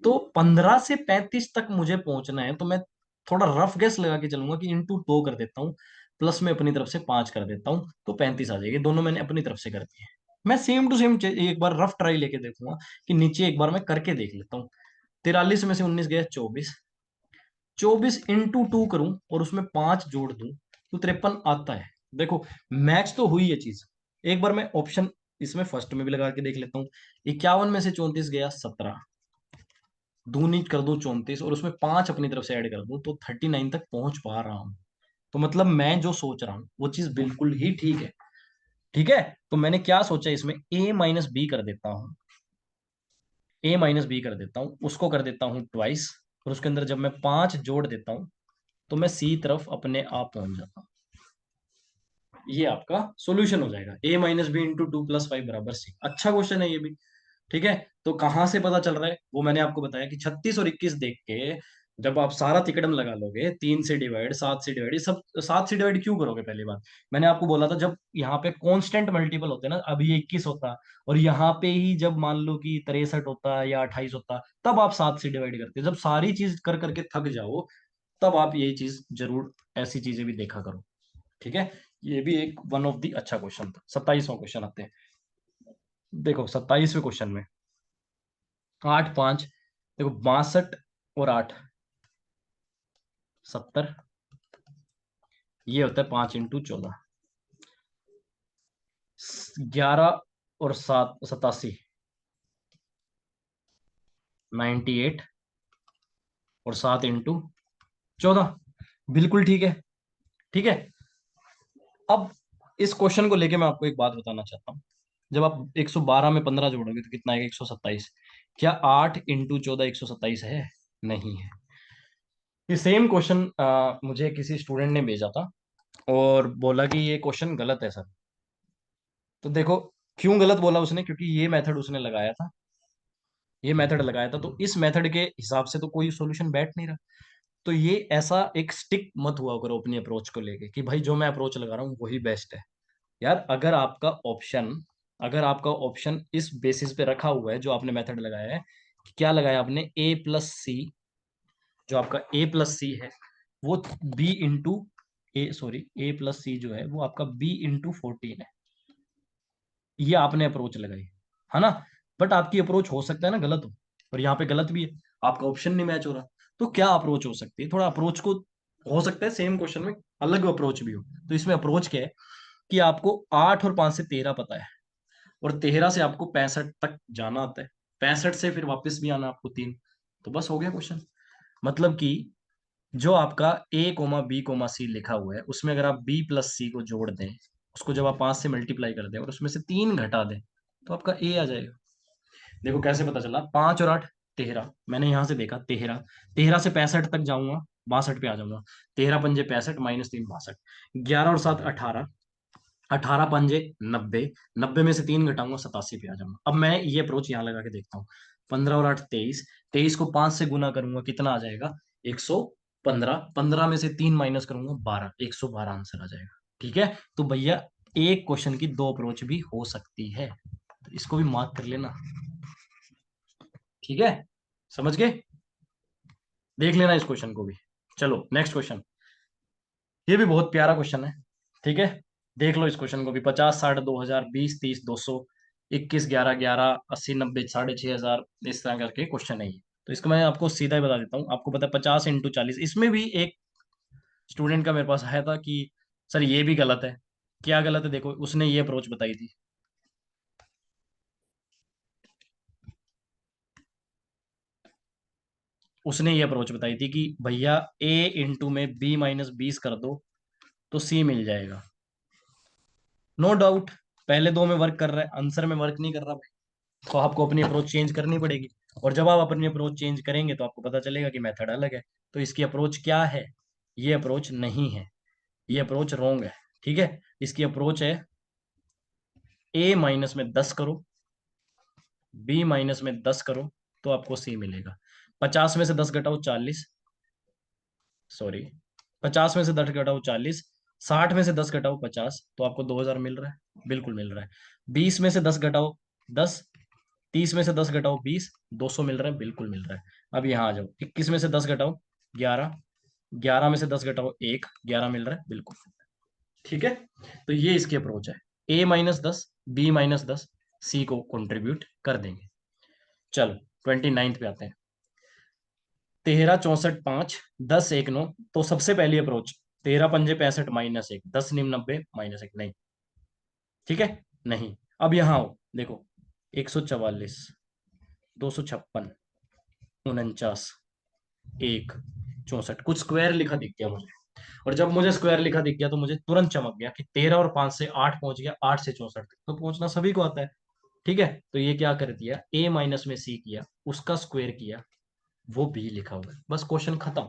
तो 15 से 35 तक मुझे पहुंचना है, तो मैं थोड़ा रफ गेस लगा के चलूंगा कि इंटू 2 कर देता हूँ। प्लस में अपनी तरफ से 5 कर देता हूँ, तो 35 आ जाएगी। दोनों मैंने अपनी तरफ से कर दिए। मैं सेम टू सेम एक बार रफ ट्राई लेके देखूंगा कि नीचे एक बार मैं करके देख लेता हूँ। 43 में से 19 गया 24। 24 × 2 करूं और उसमें 5 जोड़ दूं तो 53 आता है। देखो, मैच तो हुई ये चीज। एक बार मैं ऑप्शन इसमें फर्स्ट में भी लगा के देख लेता हूँ। 51 में से 34 गया 17, दूनी कर दूं 34 और उसमें 5 अपनी तरफ से ऐड कर दूं तो 39 तक पहुंच पा रहा हूं। तो मतलब मैं जो सोच रहा हूँ वो चीज बिल्कुल ही ठीक है। ठीक है, तो मैंने क्या सोचा, इसमें a माइनस बी कर देता हूँ। a माइनस बी कर देता हूँ, उसको कर देता हूँ ट्वाइस, और उसके अंदर जब मैं 5 जोड़ देता हूँ तो मैं सी तरफ अपने आप पहुंच जाता हूँ। ये आपका सॉल्यूशन हो जाएगा। a - b × 2 + 5 = c। अच्छा क्वेश्चन है ये भी। ठीक है, तो कहां से पता चल रहा है वो मैंने आपको बताया कि 36 और 21 देख के जब आप सारा तिकड़म लगा लोगे, 3 से डिवाइड, 7 से डिवाइड, ये सब 7 से डिवाइड क्यों करोगे? पहली बात मैंने आपको बोला था, जब यहाँ पे कांस्टेंट मल्टीपल होते हैं ना, अभी ये 21 होता और यहाँ पे ही जब मान लो कि 63 होता या 28 होता, तब आप 7 से डिवाइड करते। जब सारी चीज कर करके थक जाओ तब आप यही चीज जरूर, ऐसी चीजें भी देखा करो। ठीक है, ये भी एक वन ऑफ दी अच्छा क्वेश्चन था। 27वां क्वेश्चन आते हैं। देखो 27वें क्वेश्चन में 8 5, देखो 62 और 8 70, ये होता है 5 × 14। 11 और 7 87, 98 और 7 × 14। बिल्कुल ठीक है। ठीक है, अब इस क्वेश्चन को लेके मैं आपको एक बात बताना चाहता हूँ। जब आप 112 में 15 जोड़ोगे तो कितना आएगा? 127। क्या 8 × 14 127 है? नहीं है। ये सेम क्वेश्चन मुझे किसी स्टूडेंट ने भेजा था और बोला कि ये क्वेश्चन गलत है सर। तो देखो, क्यों गलत बोला उसने, क्योंकि ये मेथड उसने लगाया था। ये मेथड लगाया था तो इस मेथड के हिसाब से तो कोई सॉल्यूशन बैठ नहीं रहा। तो ये ऐसा एक स्टिक मत हुआ करो अपनी अप्रोच को लेके कि भाई जो मैं अप्रोच लगा रहा हूँ वही बेस्ट है। यार, अगर आपका ऑप्शन इस बेसिस पे रखा हुआ है जो आपने मेथड लगाया है, क्या लगाया आपने? a + c। जो आपका a + c है वो a + c जो है वो आपका b × 14 है। ये आपने अप्रोच लगाई, है ना? बट आपकी अप्रोच हो सकता है ना गलत हो, और यहाँ पे गलत भी है। आपका ऑप्शन नहीं मैच हो रहा। तो क्या अप्रोच हो सकती है? थोड़ा अप्रोच को, हो सकता है सेम क्वेश्चन में अलग अप्रोच भी हो। तो इसमें अप्रोच क्या है कि आपको 8 और 5 से 13 पता है, और 13 से आपको 65 तक जाना आता है, 65 से फिर वापस भी आना आपको 3। तो बस हो गया क्वेश्चन। मतलब कि जो आपका a, b, c लिखा हुआ है उसमें अगर आप b + c को जोड़ दें, उसको जब आप 5 से मल्टीप्लाई कर दें और उसमें से 3 घटा दें तो आपका a आ जाएगा। देखो कैसे पता चला? 5 और 8 13, मैंने यहां से देखा 13। 13 से 65 तक जाऊंगा, 62 पे आ जाऊंगा। 13 पंजे 65, -3 62। 11 और 7 18, 18 पंजे 90, 90 में से 3 घटाऊंगा 87 पे आ जाऊंगा। अब मैं ये अप्रोच यहाँ लगा के देखता हूँ। 15 और 8 23, 23 को 5 से गुना करूंगा कितना आ जाएगा? 115। 15 में से 3 माइनस करूंगा 12, 112 आंसर आ जाएगा। ठीक है, तो भैया एक क्वेश्चन की दो अप्रोच भी हो सकती है, तो इसको भी मार्क कर लेना। ठीक है, समझ गए? देख लेना इस क्वेश्चन को भी। चलो नेक्स्ट क्वेश्चन। ये भी बहुत प्यारा क्वेश्चन है। ठीक है, देख लो इस क्वेश्चन को भी। 50 60 2000 20 30 200 21 11 11 80 90 6500, इस तरह करके क्वेश्चन है ये। तो इसको मैं आपको सीधा ही बता देता हूँ। आपको पता है 50 × 40, इसमें भी एक स्टूडेंट का मेरे पास आया था कि सर ये भी गलत है। क्या गलत है? देखो, उसने ये अप्रोच बताई थी। उसने ये अप्रोच बताई थी कि भैया a × में b - 20 कर दो तो c मिल जाएगा। नो डाउट, पहले दो में वर्क कर रहा है, आंसर में वर्क नहीं कर रहा भाई। तो आपको अपनी अप्रोच चेंज करनी पड़ेगी। और जब आप अपनी अप्रोच चेंज करेंगे तो आपको पता चलेगा कि मेथड अलग है। तो इसकी अप्रोच क्या है? ये अप्रोच नहीं है, ये अप्रोच रॉन्ग है। ठीक है, इसकी अप्रोच है a - में 10 करो, b - में 10 करो तो आपको c मिलेगा। 50 में से 10 घटाओ 40, सॉरी, 50 में से 10 घटाओ 40, 60 में से 10 घटाओ 50 तो आपको 2000 मिल रहा है, बिल्कुल मिल रहा है। 20 में से 10 घटाओ 10, 30 में से 10 घटाओ 20, 200 मिल रहा है, बिल्कुल मिल रहा है। अब यहाँ आ जाओ, 21 में से 10 घटाओ 11, 11 में से 10 घटाओ 1, 11 मिल रहा है, बिल्कुल। ठीक है, तो ये इसकी अप्रोच है। A-10, B-10, C को कंट्रीब्यूट कर देंगे। चलो 29th पे आते हैं। 13, 64, 5, 10, 1, 9। तो सबसे पहली अप्रोच, 13 पंजे 65 -1, 10 निम 90 -1, नहीं। ठीक है, नहीं। अब यहां आओ, देखो 144, 256, 49, 1, 64, कुछ स्क्वायर लिखा दिख गया मुझे। और जब मुझे स्क्वायर लिखा दिख गया तो मुझे तुरंत चमक गया कि 13 और 5 से 8 पहुंच गया, 8 से 64 तक तो पहुंचना सभी को आता है। ठीक है, तो ये क्या कर दिया, A- में C किया, उसका स्क्वायर किया, वो B लिखा हुआ है, बस क्वेश्चन खत्म।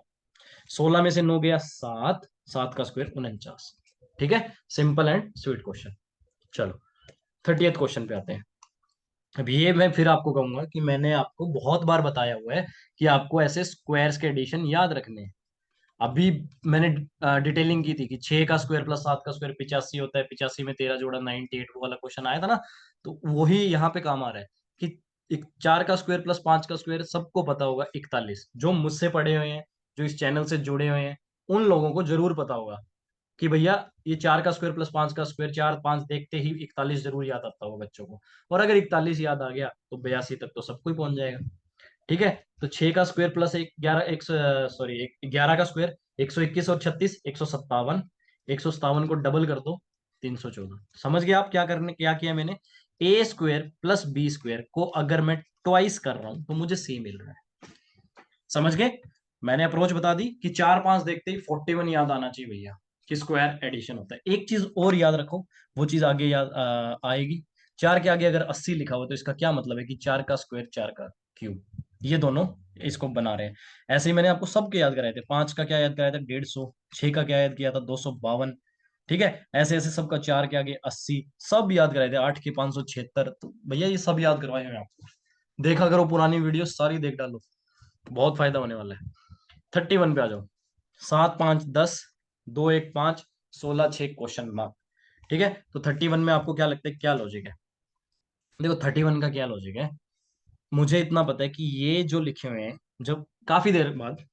16 में से 9 गया 7, 7 का स्क्वायर 49। ठीक है, सिंपल एंड स्वीट क्वेश्चन। चलो 30th क्वेश्चन पे आते हैं। अब ये मैं फिर आपको कहूंगा कि मैंने आपको बहुत बार बताया हुआ है कि आपको ऐसे स्क्वायर्स के एडिशन याद रखने हैं। अभी मैंने डिटेलिंग की थी कि 6 का स्क्वायर प्लस 7 का स्क्वायर 85 होता है, 85 में 13 जोड़ा 98, वो वाला क्वेश्चन आया था ना। तो वही यहाँ पे काम आ रहा है कि एक 4 का स्क्वायर प्लस 5 का स्क्वायर सबको पता होगा 41। जो मुझसे पढ़े हुए हैं, जो इस चैनल से जुड़े हुए हैं, उन लोगों को जरूर पता होगा कि भैया ये 4 का स्क्वायर प्लस 5 का स्क्वायर, 4 5 देखते ही 41 जरूर याद आता होगा बच्चों को। और अगर 41 याद आ गया तो 82 तक तो सबको ही पहुंच जाएगा। ठीक है, तो 6 का स्क्वायर प्लस एक 11, एक सॉरी 11 का स्क्वायर 121 और 36, 157, 157 को डबल कर दो 314। समझ गए आप क्या किया मैंने? A² + B² को अगर मैं ट्वाइस कर रहा हूं तो मुझे C मिल रहा है। समझ गए? मैंने अप्रोच बता दी कि 4 5 देखते ही 41 याद आना चाहिए भैया कि स्क्वायर एडिशन होता है। एक चीज और याद रखो, वो चीज आगे याद आएगी। 4 के आगे अगर 80 लिखा हो तो इसका क्या मतलब है कि 4 का स्क्वायर 4 का क्यूब, ये दोनों इसको बना रहे हैं। ऐसे ही मैंने आपको सबके याद कराए थे। 5 का क्या याद कराया था? 150। 6 का क्या याद किया था? 252। ठीक है, ऐसे ऐसे सबका 4 के आगे 80 सब याद कराए थे। 8 के 576। तो भैया ये सब याद करवाए हैं आपको। देखा करो पुरानी वीडियो सारी देख डालो, बहुत फायदा होने वाला है। 31 पे आ जाओ। 7 5 10, 2 1 5, 16 6 क्वेश्चन मार्क। ठीक है, तो 31 में आपको क्या लगता है क्या लॉजिक है? देखो 31 का क्या लॉजिक है, मुझे इतना पता है कि ये जो लिखे हुए हैं, जब काफी देर बाद,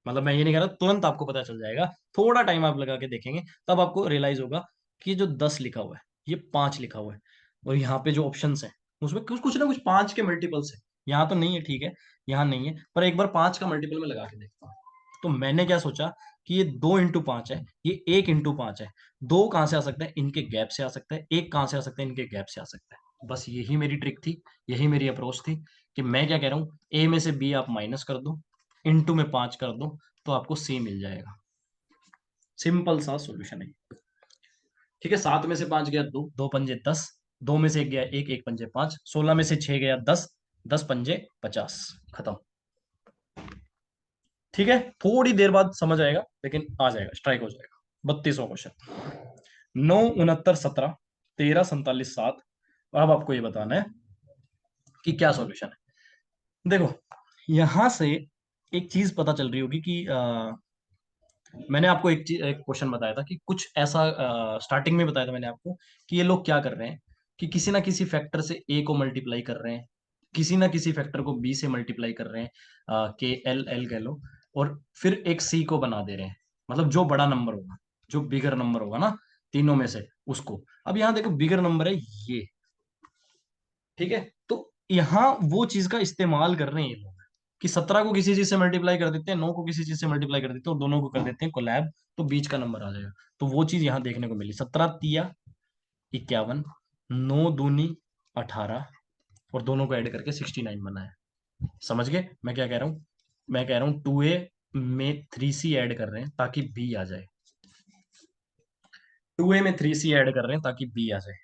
मतलब मैं ये नहीं कह रहा तुरंत आपको पता चल जाएगा, थोड़ा टाइम आप लगा के देखेंगे तब आपको रियलाइज होगा कि जो 10 लिखा हुआ है ये 5 लिखा हुआ है। और यहाँ पे जो ऑप्शंस है उसमें कुछ कुछ ना कुछ 5 के मल्टीपल्स है। यहाँ तो नहीं है, ठीक है, यहाँ नहीं है, पर एक बार 5 का मल्टीपल में लगा के देखता हूँ। तो मैंने क्या सोचा कि ये 2 × 5 है, ये 1 × 5 है। दो कहाँ से आ सकता है? इनके गैप से आ सकता है। एक कहाँ से आ सकता है? इनके गैप से आ सकता है। बस यही मेरी ट्रिक थी, यही मेरी अप्रोच थी कि मैं क्या कह रहा हूँ, ए में से बी आप माइनस कर दो, इंटू में 5 कर दो, तो आपको सी मिल जाएगा। सिंपल सा सॉल्यूशन है। ठीक है, 7 में से 5 गया 2, 2 पंजे 10, 2 में से 1 गया 1, 1 पंजे 5, 16 में से 6 गया 10, 10 पंजे 50, खत्म। ठीक है, थोड़ी देर बाद समझ आएगा लेकिन आ जाएगा, स्ट्राइक हो जाएगा। 32वां क्वेश्चन। 9 69 17, 13 47 7। अब आपको ये बताना है कि क्या सॉल्यूशन है। देखो यहां से एक चीज पता चल रही होगी कि मैंने आपको एक चीज, एक क्वेश्चन बताया था कि कुछ ऐसा स्टार्टिंग में बताया था मैंने आपको कि ये लोग क्या कर रहे हैं कि किसी ना किसी फैक्टर से ए को मल्टीप्लाई कर रहे हैं, किसी ना किसी फैक्टर को बी से मल्टीप्लाई कर रहे हैं, के एल एल कह लो, और फिर एक सी को बना दे रहे हैं। मतलब जो बड़ा नंबर होगा, जो बिगर नंबर होगा ना तीनों में से, उसको। अब यहाँ देखो बिगर नंबर है ये। ठीक है, तो यहाँ वो चीज का इस्तेमाल कर रहे हैं ये लोग कि 17 को किसी चीज से मल्टीप्लाई कर देते हैं, 9 को किसी चीज से मल्टीप्लाई कर देते हैं और दोनों को कर देते हैं कोलैब, तो बीच का नंबर आ जाएगा। तो वो चीज यहाँ देखने को मिली। 17 तिया 51, 9 दूनी 18, और दोनों को ऐड करके 69 बना है। समझ गए मैं क्या कह रहा हूँ? मैं कह रहा हूँ 2a में 3c ऐड कर रहे हैं ताकि b आ जाए। 2a में 3c ऐड कर रहे हैं ताकि b आ जाए।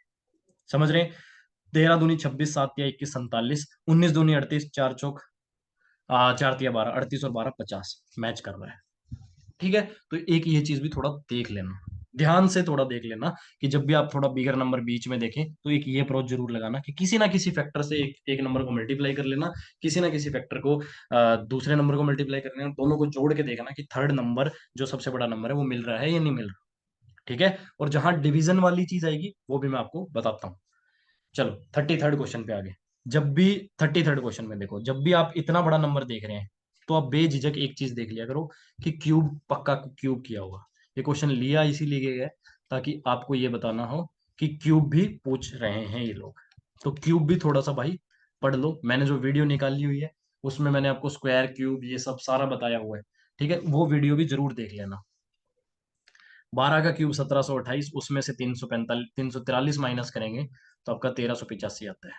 समझ रहे हैं? 13 दूनी 26, 7 तिया 21 47, 19 दूनी 38, 4 चौक 4 तिया 12, 38 और 12 50, मैच कर रहा है। ठीक है, तो एक ये चीज भी थोड़ा देख लेना, ध्यान से थोड़ा देख लेना कि जब भी आप थोड़ा बिगर नंबर बीच में देखें तो एक ये अप्रोच जरूर लगाना कि किसी ना किसी फैक्टर से एक नंबर को मल्टीप्लाई कर लेना, किसी ना किसी फैक्टर को दूसरे नंबर को मल्टीप्लाई कर लेना, दोनों को जोड़ के देखना कि थर्ड नंबर जो सबसे बड़ा नंबर है वो मिल रहा है या नहीं मिल रहा। ठीक है, और जहां डिवीजन वाली चीज आएगी वो भी मैं आपको बताता हूँ। चलो 33rd क्वेश्चन पे आगे। जब भी 33rd क्वेश्चन में देखो, जब भी आप इतना बड़ा नंबर देख रहे हैं तो आप बेझिझक एक चीज देख लिया करो कि क्यूब, पक्का क्यूब किया होगा। ये क्वेश्चन लिया इसीलिए गया है ताकि आपको ये बताना हो कि क्यूब भी पूछ रहे हैं ये लोग। तो क्यूब भी थोड़ा सा भाई पढ़ लो, मैंने जो वीडियो निकाली हुई है उसमें मैंने आपको स्क्वायर क्यूब ये सब सारा बताया हुआ है, ठीक है, वो वीडियो भी जरूर देख लेना। 12 का क्यूब 1728, उसमें से 343 माइनस करेंगे तो आपका 1385 आता है।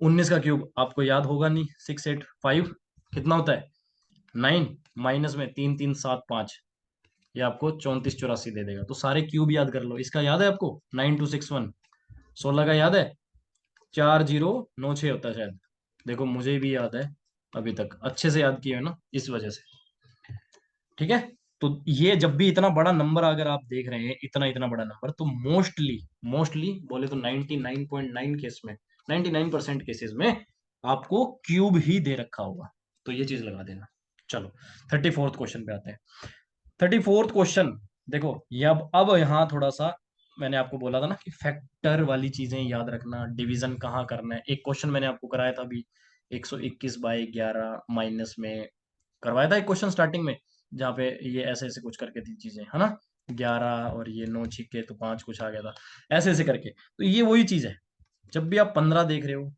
19 का क्यूब आपको याद होगा नहीं, 685 कितना होता है, 9 माइनस में 3375, ये आपको 3484 दे देगा। तो सारे क्यूब याद कर लो। इसका याद है आपको 9261, 16 का याद है 4096 होता है शायद, देखो मुझे भी याद है, अभी तक अच्छे से याद किए हो ना इस वजह से, ठीक है। तो ये जब भी इतना बड़ा नंबर अगर आप देख रहे हैं, इतना इतना बड़ा नंबर, तो मोस्टली मोस्टली बोले तो 99.9 केस में, 99% केसेस में आपको क्यूब ही दे रखा होगा। तो ये चीज लगा देना। चलो 34th क्वेश्चन पे आते हैं। 34th क्वेश्चन देखो, ये अब यहाँ थोड़ा सा मैंने आपको बोला था ना कि फैक्टर वाली चीजें याद रखना, डिवीजन कहाँ करना है। एक क्वेश्चन मैंने आपको कराया था अभी 121/11 माइनस में, करवाया था एक क्वेश्चन स्टार्टिंग में, जहाँ पे ये ऐसे ऐसे कुछ करके थी चीजें, है ना, 11 और ये 9 छिक्के तो 5 कुछ आ गया था, ऐसे ऐसे करके। तो ये वही चीज है, जब भी आप 15 देख रहे हो,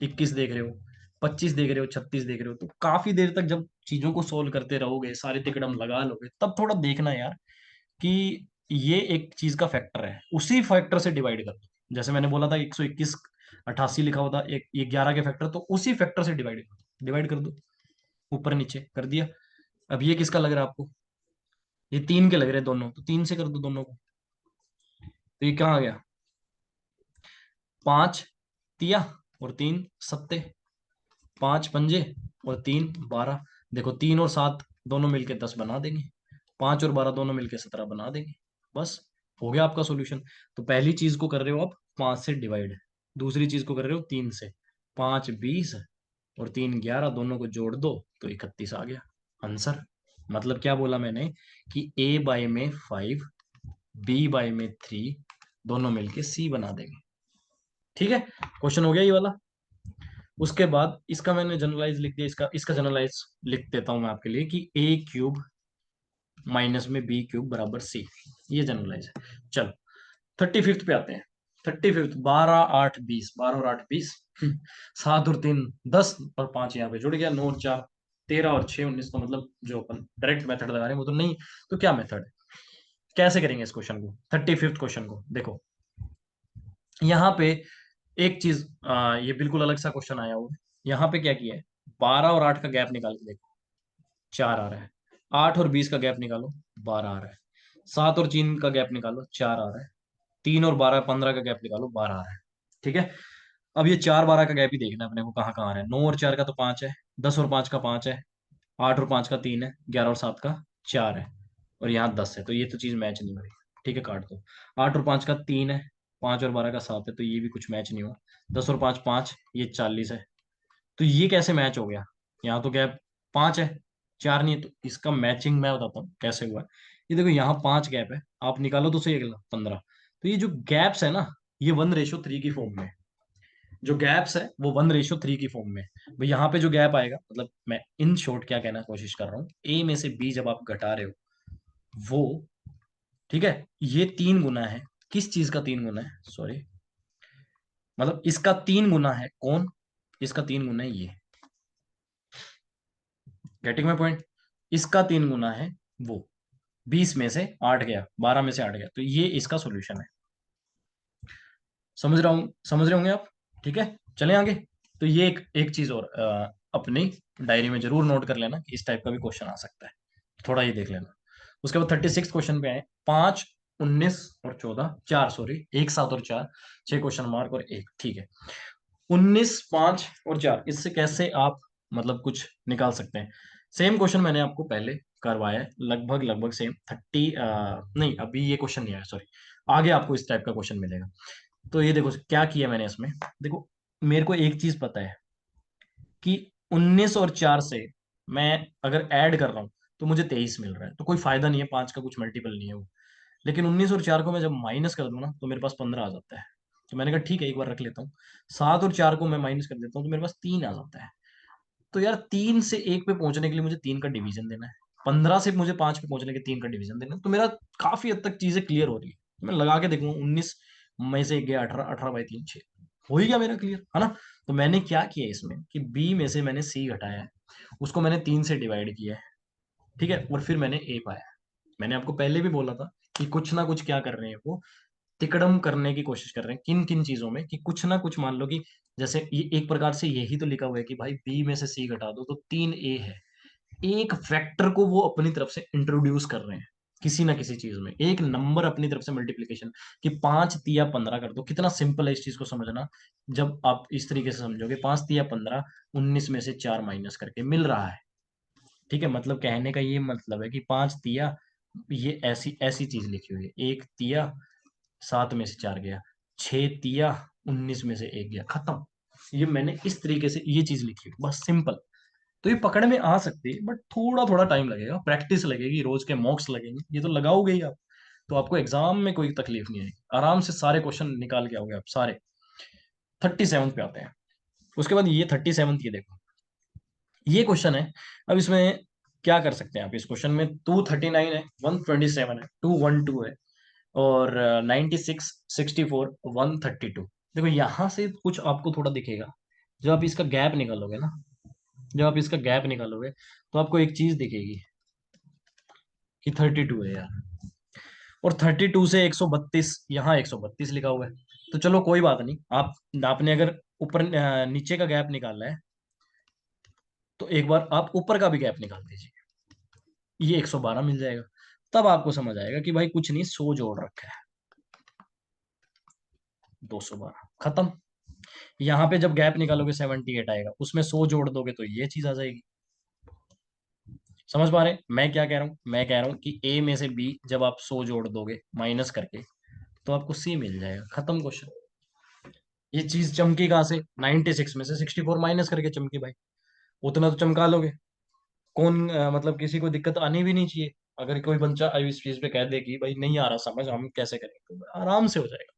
21 देख रहे हो, 25 देख रहे हो, 36 देख रहे हो, तो काफी देर तक जब चीजों को सोल्व करते रहोगे, सारे तिकड़म लगा लोगे, तब थोड़ा देखना यार कि ये एक चीज का फैक्टर है, उसी फैक्टर से डिवाइड कर दो। जैसे मैंने बोला था 121 88 लिखा होता एक ये 11 के फैक्टर, तो उसी फैक्टर से डिवाइड कर दो, ऊपर नीचे कर दिया। अब ये किसका लग रहा है आपको, ये 3 के लग रहे हैं दोनों, तो 3 से कर दो दोनों को। तो ये क्या आ गया, 5 तिया और 3 सत्ते, 5 पंजे और 3 12। देखो 3 और 7 दोनों मिलके 10 बना देंगे, 5 और 12 दोनों मिलके 17 बना देंगे, बस हो गया आपका सॉल्यूशन। तो पहली चीज को कर रहे हो आप 5 से डिवाइड, दूसरी चीज को कर रहे हो 3 से, 5 20 और 3 11, दोनों को जोड़ दो तो 31 आ गया आंसर। मतलब क्या बोला मैंने कि ए बाय में 5, बी बाय में 3, दोनों मिलके सी बना देंगे, ठीक है। क्वेश्चन हो गया ये वाला। उसके बाद इसका मैंने जनरलाइज लिख दिया, इसका इसका जनरलाइज लिख देता हूं मैं आपके लिए कि ए क्यूब माइनस में बी क्यूब बराबर सी, ये जनरलाइज है। चलो 35th पे आते हैं। 35th, 12 8 20, 12 और 8 20, 7 और 3 10 और 5 यहाँ पे जुड़ गया, 9 और 4 13 और 6 19। तो मतलब जो अपन डायरेक्ट मेथड लगा रहे हैं वो तो नहीं, तो क्या मेथड है, कैसे करेंगे इस क्वेश्चन को, 35th क्वेश्चन को देखो। यहाँ पे एक चीज, ये बिल्कुल अलग सा क्वेश्चन आया हुआ है। यहाँ पे क्या किया है, 12 और 8 का गैप निकाल के देखो, 4 आ रहा है। 8 और 20 का गैप निकालो, 12 आ रहा है। 7 और 3 का गैप निकालो, 4 आ रहा है। 3 और 12 15 का गैप निकालो, 12 आ रहा है, ठीक है। अब ये 4 12 का गैप ही देखना है अपने को, कहाँ कहाँ आ रहा है। 9 और 4 का तो 5 है, 10 और 5 का 5 है, 8 और 5 का 3 है, 11 और 7 का 4 है, और यहाँ 10 है, तो ये तो चीज मैच नहीं हो रही, ठीक है, काट दो। 8 और 5 का 3 है, 5 और 12 का 7 है, तो ये भी कुछ मैच नहीं हुआ। 10 और 5 5, ये 40 है, तो ये कैसे मैच हो गया, यहाँ तो गैप 5 है, 4 नहीं है, तो इसका मैचिंग मैं बताता हूँ कैसे हुआ है। ये देखो यहाँ 5 गैप है, आप निकालो तो सही, अगला 15। तो ये जो गैप्स है ना, ये 1:3 की फॉर्म में है। जो गैप्स है वो 1:3 की फॉर्म में है। भाई यहाँ पे जो गैप आएगा, मतलब मैं इन शॉर्ट क्या कहना कोशिश कर रहा हूँ, ए में से बी जब आप घटा रहे हो वो, ठीक है, ये 3 गुना है, किस चीज का 3 गुना है, सॉरी, मतलब इसका 3 गुना है कौन, इसका 3 गुना है ये, गेटिंग माई पॉइंट, इसका 3 गुना है वो, 20 में से 8 गया, 12 में से 8 गया, तो ये इसका सॉल्यूशन है। समझ रहा हूँ, समझ रहे होंगे आप, ठीक है। चलें आगे। तो ये एक चीज और अपनी डायरी में जरूर नोट कर लेना कि इस टाइप का भी क्वेश्चन आ सकता है, थोड़ा ये देख लेना। उसके बाद 36 क्वेश्चन पे आए, 5 19 और 14, 4 सॉरी, 1 7 और 4, 6 क्वेश्चन मार्क और एक, ठीक है। 19 5 और 4, इससे कैसे आप मतलब कुछ निकाल सकते हैं। सेम क्वेश्चन मैंने आपको पहले करवाया है, लगभग लगभग सेम 30, नहीं अभी ये क्वेश्चन नहीं आया, सॉरी, आगे आपको इस टाइप का क्वेश्चन मिलेगा। तो ये देखो क्या किया मैंने इसमें, देखो मेरे को एक चीज पता है कि 19 और 4 से मैं अगर ऐड कर रहा हूँ तो मुझे 23 मिल रहा है, तो कोई फायदा नहीं है, 5 का कुछ मल्टीपल नहीं है वो। लेकिन 19 और 4 को मैं जब माइनस कर दूं ना तो मेरे पास 15 आ जाता है। तो मैंने कहा ठीक है एक बार रख लेता हूँ। 7 और 4 को मैं माइनस कर देता हूँ तो मेरे पास 3 आ जाता है। तो यार 3 से 1 पे पहुंचने के लिए मुझे 3 का डिवीजन देना है, 15 से मुझे 5 पे पहुंचने के 3 का डिवीजन देना, तो मेरा काफी हद तक चीजें क्लियर हो रही है। मैं लगा के देखूंगा, 19 में से गया 18, 18/3 6, हो ही गया मेरा क्लियर, है ना। तो मैंने क्या किया इसमें कि बी में से मैंने सी घटाया है, उसको मैंने 3 से डिवाइड किया है, ठीक है, और फिर मैंने ए पाया। मैंने आपको पहले भी बोला था कि कुछ ना कुछ क्या कर रहे हैं वो, तिकड़म करने की कोशिश कर रहे हैं किन किन चीजों में, कि कुछ ना कुछ मान लो कि जैसे ये एक प्रकार से यही तो लिखा हुआ है कि भाई बी में से सी घटा दो तो 3 ए है। एक फैक्टर को वो अपनी तरफ से इंट्रोड्यूस कर रहे हैं किसी ना किसी चीज में, एक नंबर अपनी तरफ से मल्टीप्लीकेशन, कि 5 तिया 15 कर दो। कितना सिंपल है इस चीज को समझना, जब आप इस तरीके से समझोगे, 5 तिया 15, 19 में से 4 माइनस करके मिल रहा है, ठीक है। मतलब कहने का ये मतलब है कि 5 तिया, ये ऐसी ऐसी चीज लिखी हुई है, 1 तिया 7 में से 4 गया, 6 तिया 19 में से 1 गया, खत्म। ये मैंने इस तरीके से ये चीज लिखी हुई, बस सिंपल। तो ये पकड़ में आ सकती है, बट थोड़ा थोड़ा टाइम लगेगा, प्रैक्टिस लगेगी, रोज के मॉक्स लगेंगे, ये तो लगाओगे ही आप, तो आपको एग्जाम में कोई तकलीफ नहीं आएगी, आराम से सारे क्वेश्चन निकाल के आओगे आप सारे। 37 पे आते हैं। उसके बाद ये 37 ये देखो, ये क्वेश्चन है। अब इसमें क्या कर सकते हैं आप, इस क्वेश्चन में 239 है, 127 है, 212 है, और 96, 64, 132। देखो यहाँ से कुछ आपको थोड़ा दिखेगा, जब आप इसका गैप निकालोगे ना, जब आप इसका गैप निकालोगे तो आपको एक चीज दिखेगी कि 32 है यार, और 32 से 132, यहाँ 132 लिखा हुआ है। तो चलो कोई बात नहीं, आप आपने अगर ऊपर नीचे का गैप निकालना है, तो एक बार आप ऊपर का भी गैप निकाल दीजिए, ये 112 मिल जाएगा। तब आपको समझ आएगा कि भाई कुछ नहीं, 100 जोड़ रखा है, 212, खत्म। यहाँ पे जब गैप निकालोगे 78 आएगा, उसमें 100 जोड़ दोगे तो ये चीज आ जाएगी। समझ पा रहे हैं मैं क्या कह रहा हूँ? मैं कह रहा हूँ कि ए में से बी जब आप 100 जोड़ दोगे माइनस करके, तो आपको सी मिल जाएगा, खत्म क्वेश्चन। ये चीज चमकी कहाँ से? 96 में से 64 माइनस करके चमकी भाई, उतना तो चमका लोगे। कौन मतलब किसी को दिक्कत आनी भी नहीं चाहिए। अगर कोई बच्चा इस चीज पे कह दे कि भाई नहीं आ रहा समझ, हम कैसे करें, तो आराम से हो जाएगा।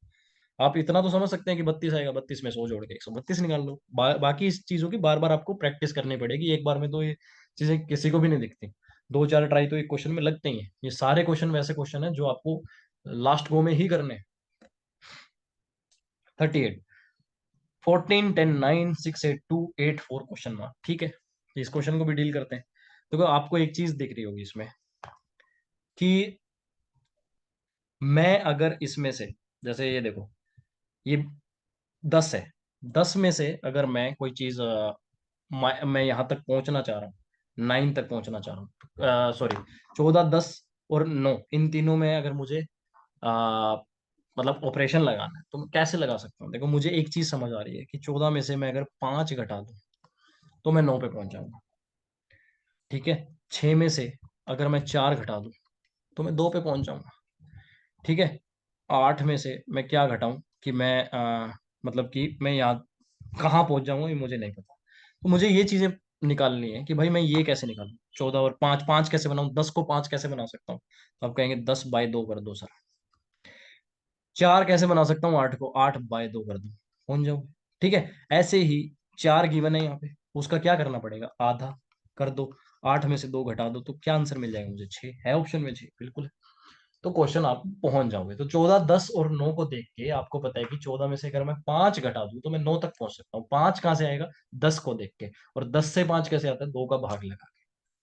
आप इतना तो समझ सकते हैं कि 32 आएगा, 32 में 100 जोड़ के 132 निकाल लो। बाकी इस चीजों की बार बार आपको प्रैक्टिस करनी पड़ेगी, एक बार में तो ये चीजें किसी को भी नहीं दिखती। 2 4 ट्राई तो एक क्वेश्चन में लगते ही हैं। ये सारे क्वेश्चन वैसे क्वेश्चन है जो आपको लास्ट गो में ही करने हैं। 38, 14, 10, 9, 6, 8, 2, 8, 4 क्वेश्चन मार्क, ठीक है। तो इस क्वेश्चन को भी डील करते हैं। देखो आपको एक चीज दिख रही होगी इसमें कि मैं अगर इसमें से, जैसे ये देखो, ये 10 है, 10 में से अगर मैं कोई चीज मैं यहाँ तक पहुंचना चाह रहा हूँ, 9 तक पहुंचना चाह रहा हूँ, सॉरी, 14, 10 और 9, इन तीनों में अगर मुझे आ, मतलब ऑपरेशन लगाना है, तो मैं कैसे लगा सकता हूँ? देखो मुझे एक चीज समझ आ रही है कि 14 में से मैं अगर 5 घटा दूं तो मैं 9 पे पहुंच जाऊंगा, ठीक है। 6 में से अगर मैं 4 घटा दूं तो मैं 2 पे पहुंच जाऊंगा, ठीक है। 8 में से मैं क्या घटाऊं कि मैं मतलब कि मैं यहाँ कहाँ पहुंच जाऊंगा, ये मुझे नहीं पता। तो मुझे ये चीजें निकालनी है कि भाई मैं ये कैसे निकालूं, 14 और 5, 5 कैसे बनाऊं, 10 को 5 कैसे बना सकता हूँ? तो आप कहेंगे 10/2 कर दो सर। 4 कैसे बना सकता हूँ, 8 को 8/2 कर दो, पहुंच जाओ, ठीक है। ऐसे ही 4 गिवन है यहाँ पे, उसका क्या करना पड़ेगा, आधा कर दो, 8 में से 2 घटा दो, तो क्या आंसर मिल जाएगा मुझे, 6 है ऑप्शन में, 6 बिल्कुल है। तो क्वेश्चन आप पहुंच जाओगे। तो 14, 10 और 9 को देख के आपको पता है कि 14 में से अगर मैं 5 घटा दूं तो मैं 9 तक पहुंच सकता हूँ। 5 कहाँ से आएगा, 10 को देख के, और 10 से 5 कैसे आता है, 2 का भाग लगा के।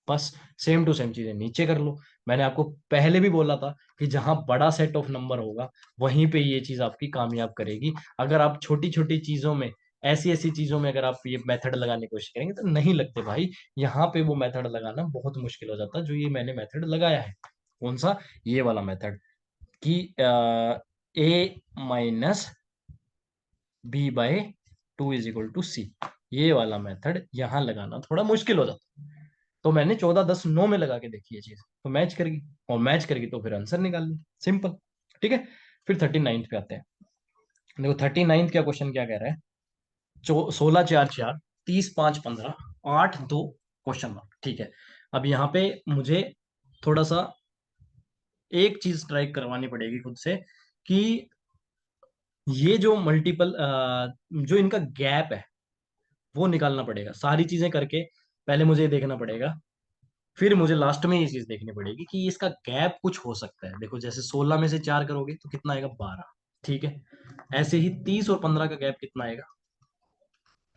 बस सेम टू सेम चीजें नीचे कर लो। मैंने आपको पहले भी बोला था कि जहां बड़ा सेट ऑफ नंबर होगा वहीं पे ये चीज आपकी कामयाब करेगी। अगर आप छोटी छोटी चीजों में, ऐसी ऐसी चीजों में अगर आप ये मेथड लगाने की कोशिश करेंगे तो नहीं लगते भाई। यहाँ पे वो मेथड लगाना बहुत मुश्किल हो जाता है जो ये मैंने मेथड लगाया है। कौन सा? ये वाला मेथड, कि A-B/2 = C, ये वाला मेथड यहाँ लगाना थोड़ा मुश्किल हो जाता है। तो मैंने 14, 10, 9 में लगा के देखी ये चीज, तो मैच करेगी, और मैच करेगी तो फिर आंसर निकाल ली, सिंपल, ठीक है। फिर 39 पे आते हैं। देखो 39 का क्वेश्चन क्या कह रहा है, 16, 4, 4, 30, 5, 15, 8, 2 क्वेश्चन मार्क, ठीक है। अब यहाँ पे मुझे थोड़ा सा एक चीज ट्राई करवानी पड़ेगी खुद से, कि ये जो मल्टीपल जो इनका गैप है वो निकालना पड़ेगा, सारी चीजें करके। पहले मुझे ये देखना पड़ेगा फिर मुझे लास्ट में ये चीज देखनी पड़ेगी कि इसका गैप कुछ हो सकता है। देखो जैसे 16 में से 4 करोगे तो कितना आएगा, 12। ठीक है, ऐसे ही 30 और 15 का गैप कितना आएगा,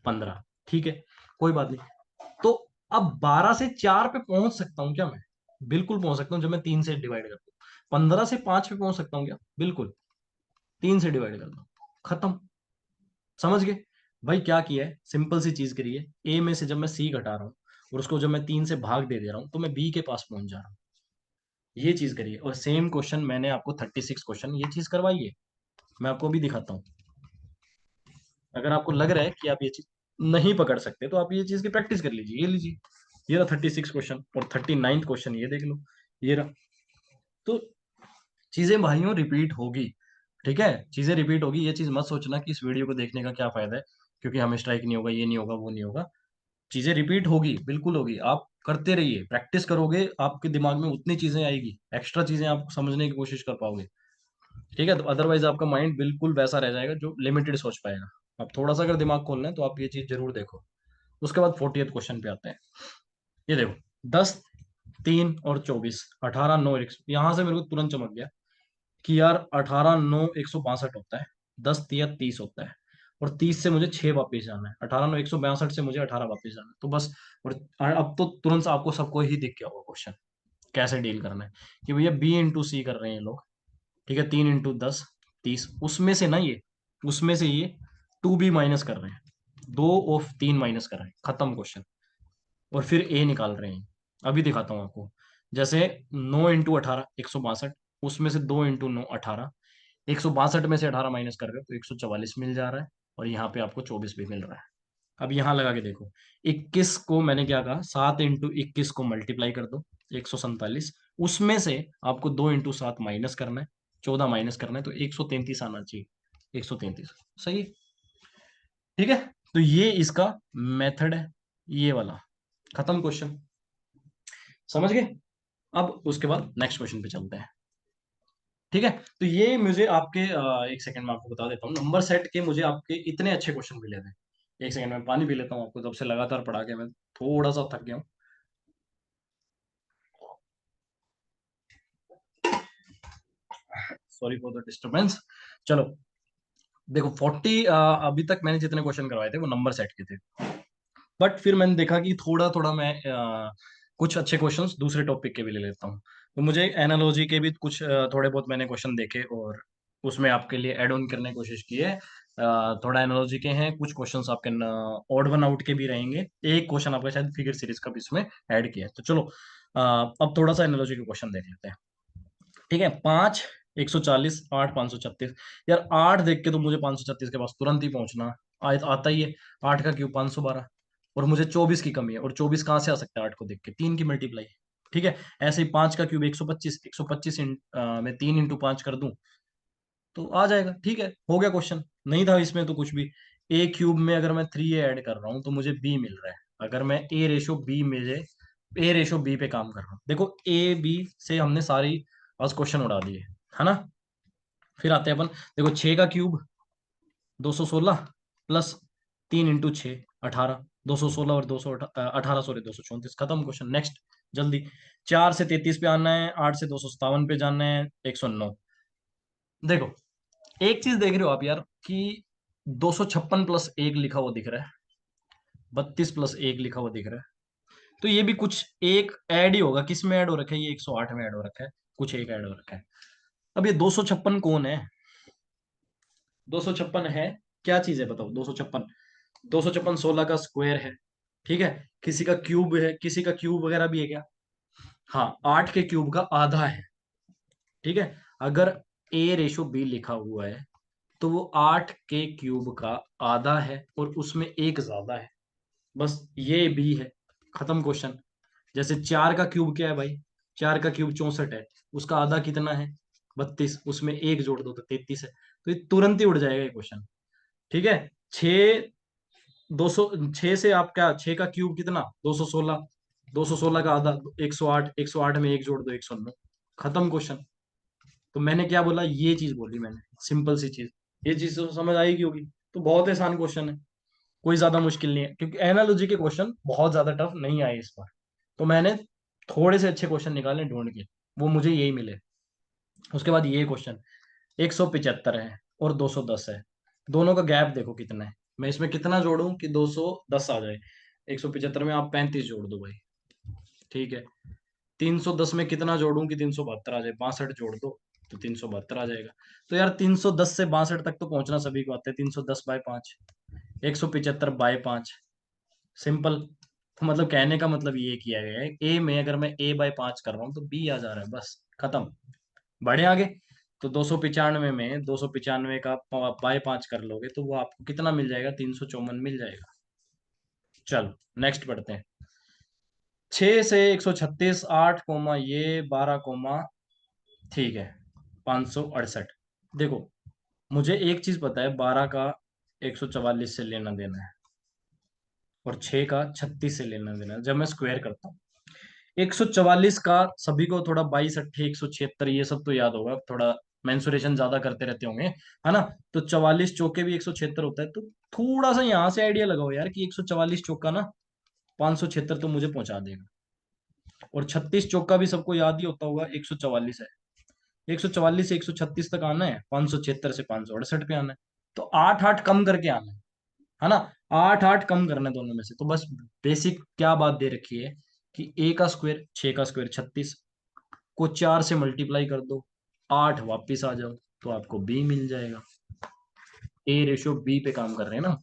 15। ठीक है, कोई बात नहीं। तो अब 12 से 4 पे पहुंच सकता हूँ क्या मैं? बिल्कुल पहुंच सकता हूँ जब मैं 3 से डिवाइड करता हूँ। 15 से 5 पे पहुंच सकता हूँ क्या? बिल्कुल। 3 से डिवाइड करता हूँ, खत्म। समझ गए भाई? क्या किया है, सिंपल सी चीज करी है। ए में से जब मैं सी घटा रहा हूँ और उसको जब मैं 3 से भाग दे रहा हूँ तो मैं बी के पास पहुंच जा रहा हूँ। ये चीज करिए। और सेम क्वेश्चन मैंने आपको 36 क्वेश्चन ये चीज करवाई है। मैं आपको अभी दिखाता हूँ। अगर आपको लग रहा है कि आप ये चीज नहीं पकड़ सकते तो आप ये चीज की प्रैक्टिस कर लीजिए। ये लीजिए, ये रहा 36 क्वेश्चन, और 39 क्वेश्चन ये देख लो, ये रहा। तो चीजें भाइयों रिपीट होगी। ठीक है, चीजें रिपीट होगी। ये चीज मत सोचना कि इस वीडियो को देखने का क्या फायदा है, क्योंकि हमें स्ट्राइक नहीं होगा, ये नहीं होगा, वो नहीं होगा। चीजें रिपीट होगी, बिल्कुल होगी। आप करते रहिए, प्रैक्टिस करोगे, आपके दिमाग में उतनी चीजें आएगी, एक्स्ट्रा चीजें आप समझने की कोशिश कर पाओगे। ठीक है, तो अदरवाइज आपका माइंड बिल्कुल वैसा रह जाएगा जो लिमिटेड सोच पाएगा। अब थोड़ा सा अगर दिमाग खोलना है तो आप ये चीज जरूर देखो। उसके बाद 40th क्वेश्चन पे आते हैं। ये देखो, 10, 3 और 24, 18, 9, यहां से मेरे को तुरंत चमक गया कि यार 18, 9, 162 होता है। 10 तिया 30 होता है। और 30 से मुझे 6 वापिस जाना है। 18, 9, 162 से मुझे 18 वापिस जाना है, तो बस। और अब तो तुरंत से आपको सबको ही दिख गया होगा क्वेश्चन कैसे डील करना है। कि भैया बी इंटू सी कर रहे हैं लोग। ठीक है, 3 इंटू 10, 30। उसमें से ना ये, उसमें से ये 2b माइनस कर रहे हैं। 2 और 3 माइनस कर रहे हैं, खत्म क्वेश्चन। और फिर ए निकाल रहे हैं। अभी दिखाता हूँ आपको। जैसे 9 इंटू 18, 162। उसमें से 2 इंटू 9, 18। 162 में से 18 माइनस कर रहे हो तो 144 मिल जा रहा है। और यहाँ पे आपको 24 भी मिल रहा है। अब यहाँ लगा के देखो। 21 को मैंने क्या कहा, 7 इंटू 21 को मल्टीप्लाई कर दो, 147। उसमें से आपको 2 इंटू 7 माइनस करना है, 14 माइनस करना है, तो 133 आना चाहिए। 133 सही है। ठीक है, तो ये इसका मेथड है, ये वाला। खत्म क्वेश्चन, समझ गए? अब उसके बाद नेक्स्ट क्वेश्चन पे चलते हैं। ठीक है, तो ये मुझे आपके एक सेकंड में आपको बता देता हूँ। नंबर सेट के मुझे आपके इतने अच्छे क्वेश्चन मिले थे। एक सेकंड में पानी पी लेता हूँ। आपको तब से लगातार पढ़ा के मैं थोड़ा सा थक गया हूँ। Sorry for the disturbance. चलो, देखो 40, अभी तक मैंने जितने क्वेश्चन करवाए थे वो नंबर सेट के थे। बट फिर मैंने देखा कि थोड़ा थोड़ा मैं कुछ अच्छे क्वेश्चंस दूसरे टॉपिक के भी ले लेता हूँ। तो मुझे एनालॉजी के भी कुछ थोड़े बहुत मैंने क्वेश्चन देखे, और उसमें आपके लिए ऐड ऑन करने की कोशिश की है। थोड़ा एनालॉजी के हैं, कुछ क्वेश्चंस आपके ऑड वन आउट के भी रहेंगे। एक क्वेश्चन आपका शायद फिगर सीरीज का भी इसमें ऐड किया है। तो चलो, अब थोड़ा सा एनालॉजी के क्वेश्चन देख लेते हैं। ठीक है, 5, 140, 8, 536। यार 8 देख के तो मुझे 536 के पास तुरंत ही पहुंचना आता ही है। 8 का क्यूब 512। और मुझे 24 की कमी है, और 24 कहाँ से आ सकता है 8 को देख के, 3 की मल्टीप्लाई। ठीक है, ऐसे ही 5 का क्यूब 125। 125 में 3 इंटू 5 कर दूं तो आ जाएगा। ठीक है, हो गया क्वेश्चन। नहीं था इसमें तो कुछ भी। ए क्यूब में अगर मैं 3a ऐड कर रहा हूँ तो मुझे बी मिल रहा है। अगर मैं ए रेशो बी पे काम कर रहा हूँ। देखो ए बी से हमने सारी बस क्वेश्चन उड़ा दिए, है ना? फिर आते हैं अपन। देखो 6 का क्यूब 216, प्लस 3 इंटू 6, 18। 216 और 18, सॉरी 234। खत्म क्वेश्चन, नेक्स्ट। जल्दी। 4 से 33 पे आना है, 8 से 257 पे जाना है, 109। देखो, एक चीज देख रहे हो आप यार कि 256 प्लस 1 लिखा हुआ दिख रहा है, 32 प्लस 1 लिखा हुआ दिख रहा है। तो ये भी कुछ एक ऐड ही होगा। किस में ऐड हो रखा है? ये 108 में ऐड हो रखा है। कुछ एक ऐड हो रखा है। अब ये 256 कौन है? 256 है, क्या चीज है बताओ? 256, 256 16 का स्क्वायर है। ठीक है, किसी का क्यूब है, किसी का क्यूब वगैरह भी है क्या? हाँ, 8 के क्यूब का आधा है। ठीक है, अगर ए रेशो बी लिखा हुआ है तो वो 8 के क्यूब का आधा है, और उसमें एक ज्यादा है। बस ये बी है, खत्म क्वेश्चन। जैसे 4 का क्यूब क्या है भाई? 4 का क्यूब 64 है। उसका आधा कितना है? 32। उसमें एक जोड़ दो तो 33 है। तो ये तुरंत ही उड़ जाएगा ये क्वेश्चन। ठीक है, 6, 206 से आप क्या, 6 का क्यूब कितना? 216। 216 का आधा 108। 108 में एक जोड़ दो, 109। खत्म क्वेश्चन। तो मैंने क्या बोला, ये चीज बोली मैंने, सिंपल सी चीज। ये चीज तो समझ आएगी होगी। तो बहुत आसान क्वेश्चन है, कोई ज्यादा मुश्किल नहीं है, क्योंकि एनालॉजी के क्वेश्चन बहुत ज्यादा टफ नहीं आए इस बार। तो मैंने थोड़े से अच्छे क्वेश्चन निकालें ढूंढ के, वो मुझे यही मिले। उसके बाद ये क्वेश्चन, 175 है और 210 है, दोनों का गैप देखो कितना है। मैं इसमें कितना जोड़ूं कि 210 आ जाए? 175 में आप 35 जोड़ दो भाई, ठीक है। 310 में कितना जोड़ूं कि 372 आ जाए? 62 जोड़ दो तो 372 आ जाएगा। तो यार 310 से 62 तक तो पहुंचना सभी को आता है। 310/5, 175/5, सिंपल। तो मतलब कहने का मतलब ये किया गया है, ए में अगर मैं a/5 कर रहा हूँ तो b आ जा रहा है, बस खत्म। बढ़े आगे। तो 295 में 295 का बाय 5 कर लोगे तो वो आपको कितना मिल जाएगा? 354 मिल जाएगा। चलो नेक्स्ट पढ़ते हैं। 6 से 136, 8 कोमा ये 12 कोमा, ठीक है, 568। देखो, मुझे एक चीज पता है, 12 का 144 से लेना देना है और 6 का 36 से लेना देना है। जब मैं स्क्वायर करता हूँ 144 का, सभी को थोड़ा 22 अट्ठे 176 ये सब तो याद होगा, थोड़ा मेंसुरेशन ज्यादा करते रहते होंगे, है ना। तो 44 चौके भी 176 होता है, तो थोड़ा सा यहाँ से आइडिया लगाओ यार कि 144 चौका ना 576 तो मुझे पहुंचा देगा। और 36 चौका भी सबको याद ही होता होगा, 144 है। 144 से 136 तक आना है, 576 से 568 पे आना है। तो 8 8 कम करके आना है ना। 8 8 कम करना है दोनों में से। तो बस बेसिक क्या बात दे रखी है कि a का स्क्वायर 6 का स्क्वायर 36 को 4 से मल्टीप्लाई कर दो, 8 वापिस आ जाओ, तो आपको b मिल जाएगा। a रेशो b पे काम कर रहे हैं ना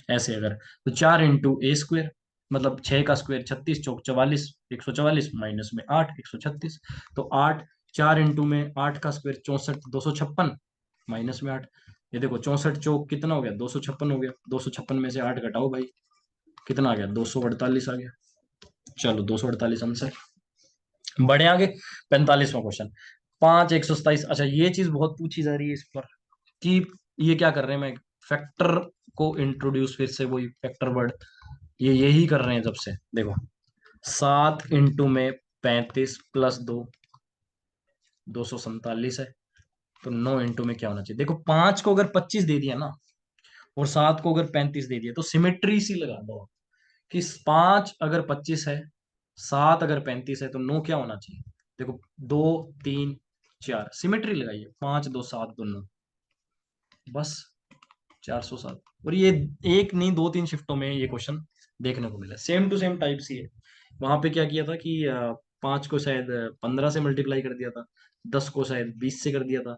ऐसे अगर। तो 4 × a², मतलब 6 का स्क्वायर 36 चौक 44, 144 माइनस में 8, 136। तो 8, 4 इंटू में 8 का स्क्वायर 64, 256 माइनस में 8। ये देखो 64 चौक कितना हो गया? 256 हो गया। 256 में से 8 घटाओ भाई, कितना आ गया? 248 आ गया। चलो 248 आंसर। बढ़े आगे। 45वां क्वेश्चन, 5 127। अच्छा ये चीज बहुत पूछी जा रही है इस पर कि ये क्या कर रहे हैं, मैं फैक्टर को इंट्रोड्यूस, फिर से वही फैक्टर वर्ड, ये यही कर रहे हैं जब से। देखो 7 इंटू में 35 प्लस 2, 247 है। तो 9 इंटू में क्या होना चाहिए? देखो 5 को अगर 25 दे दिया ना और 7 को अगर 35 दे दिया तो सिमेट्री सी लगा दो कि 5 अगर 25 है, 7 अगर 35 है, तो 9 क्या होना चाहिए? देखो 2 3 4, सिमेट्री लगाइए, 5 2 7 2 9, बस 407। और ये एक नहीं, 2 3 शिफ्टों में ये क्वेश्चन देखने को मिला, सेम टू सेम टाइप सी है। वहां पे क्या किया था कि 5 को शायद 15 से मल्टीप्लाई कर दिया था, 10 को शायद 20 से कर दिया था।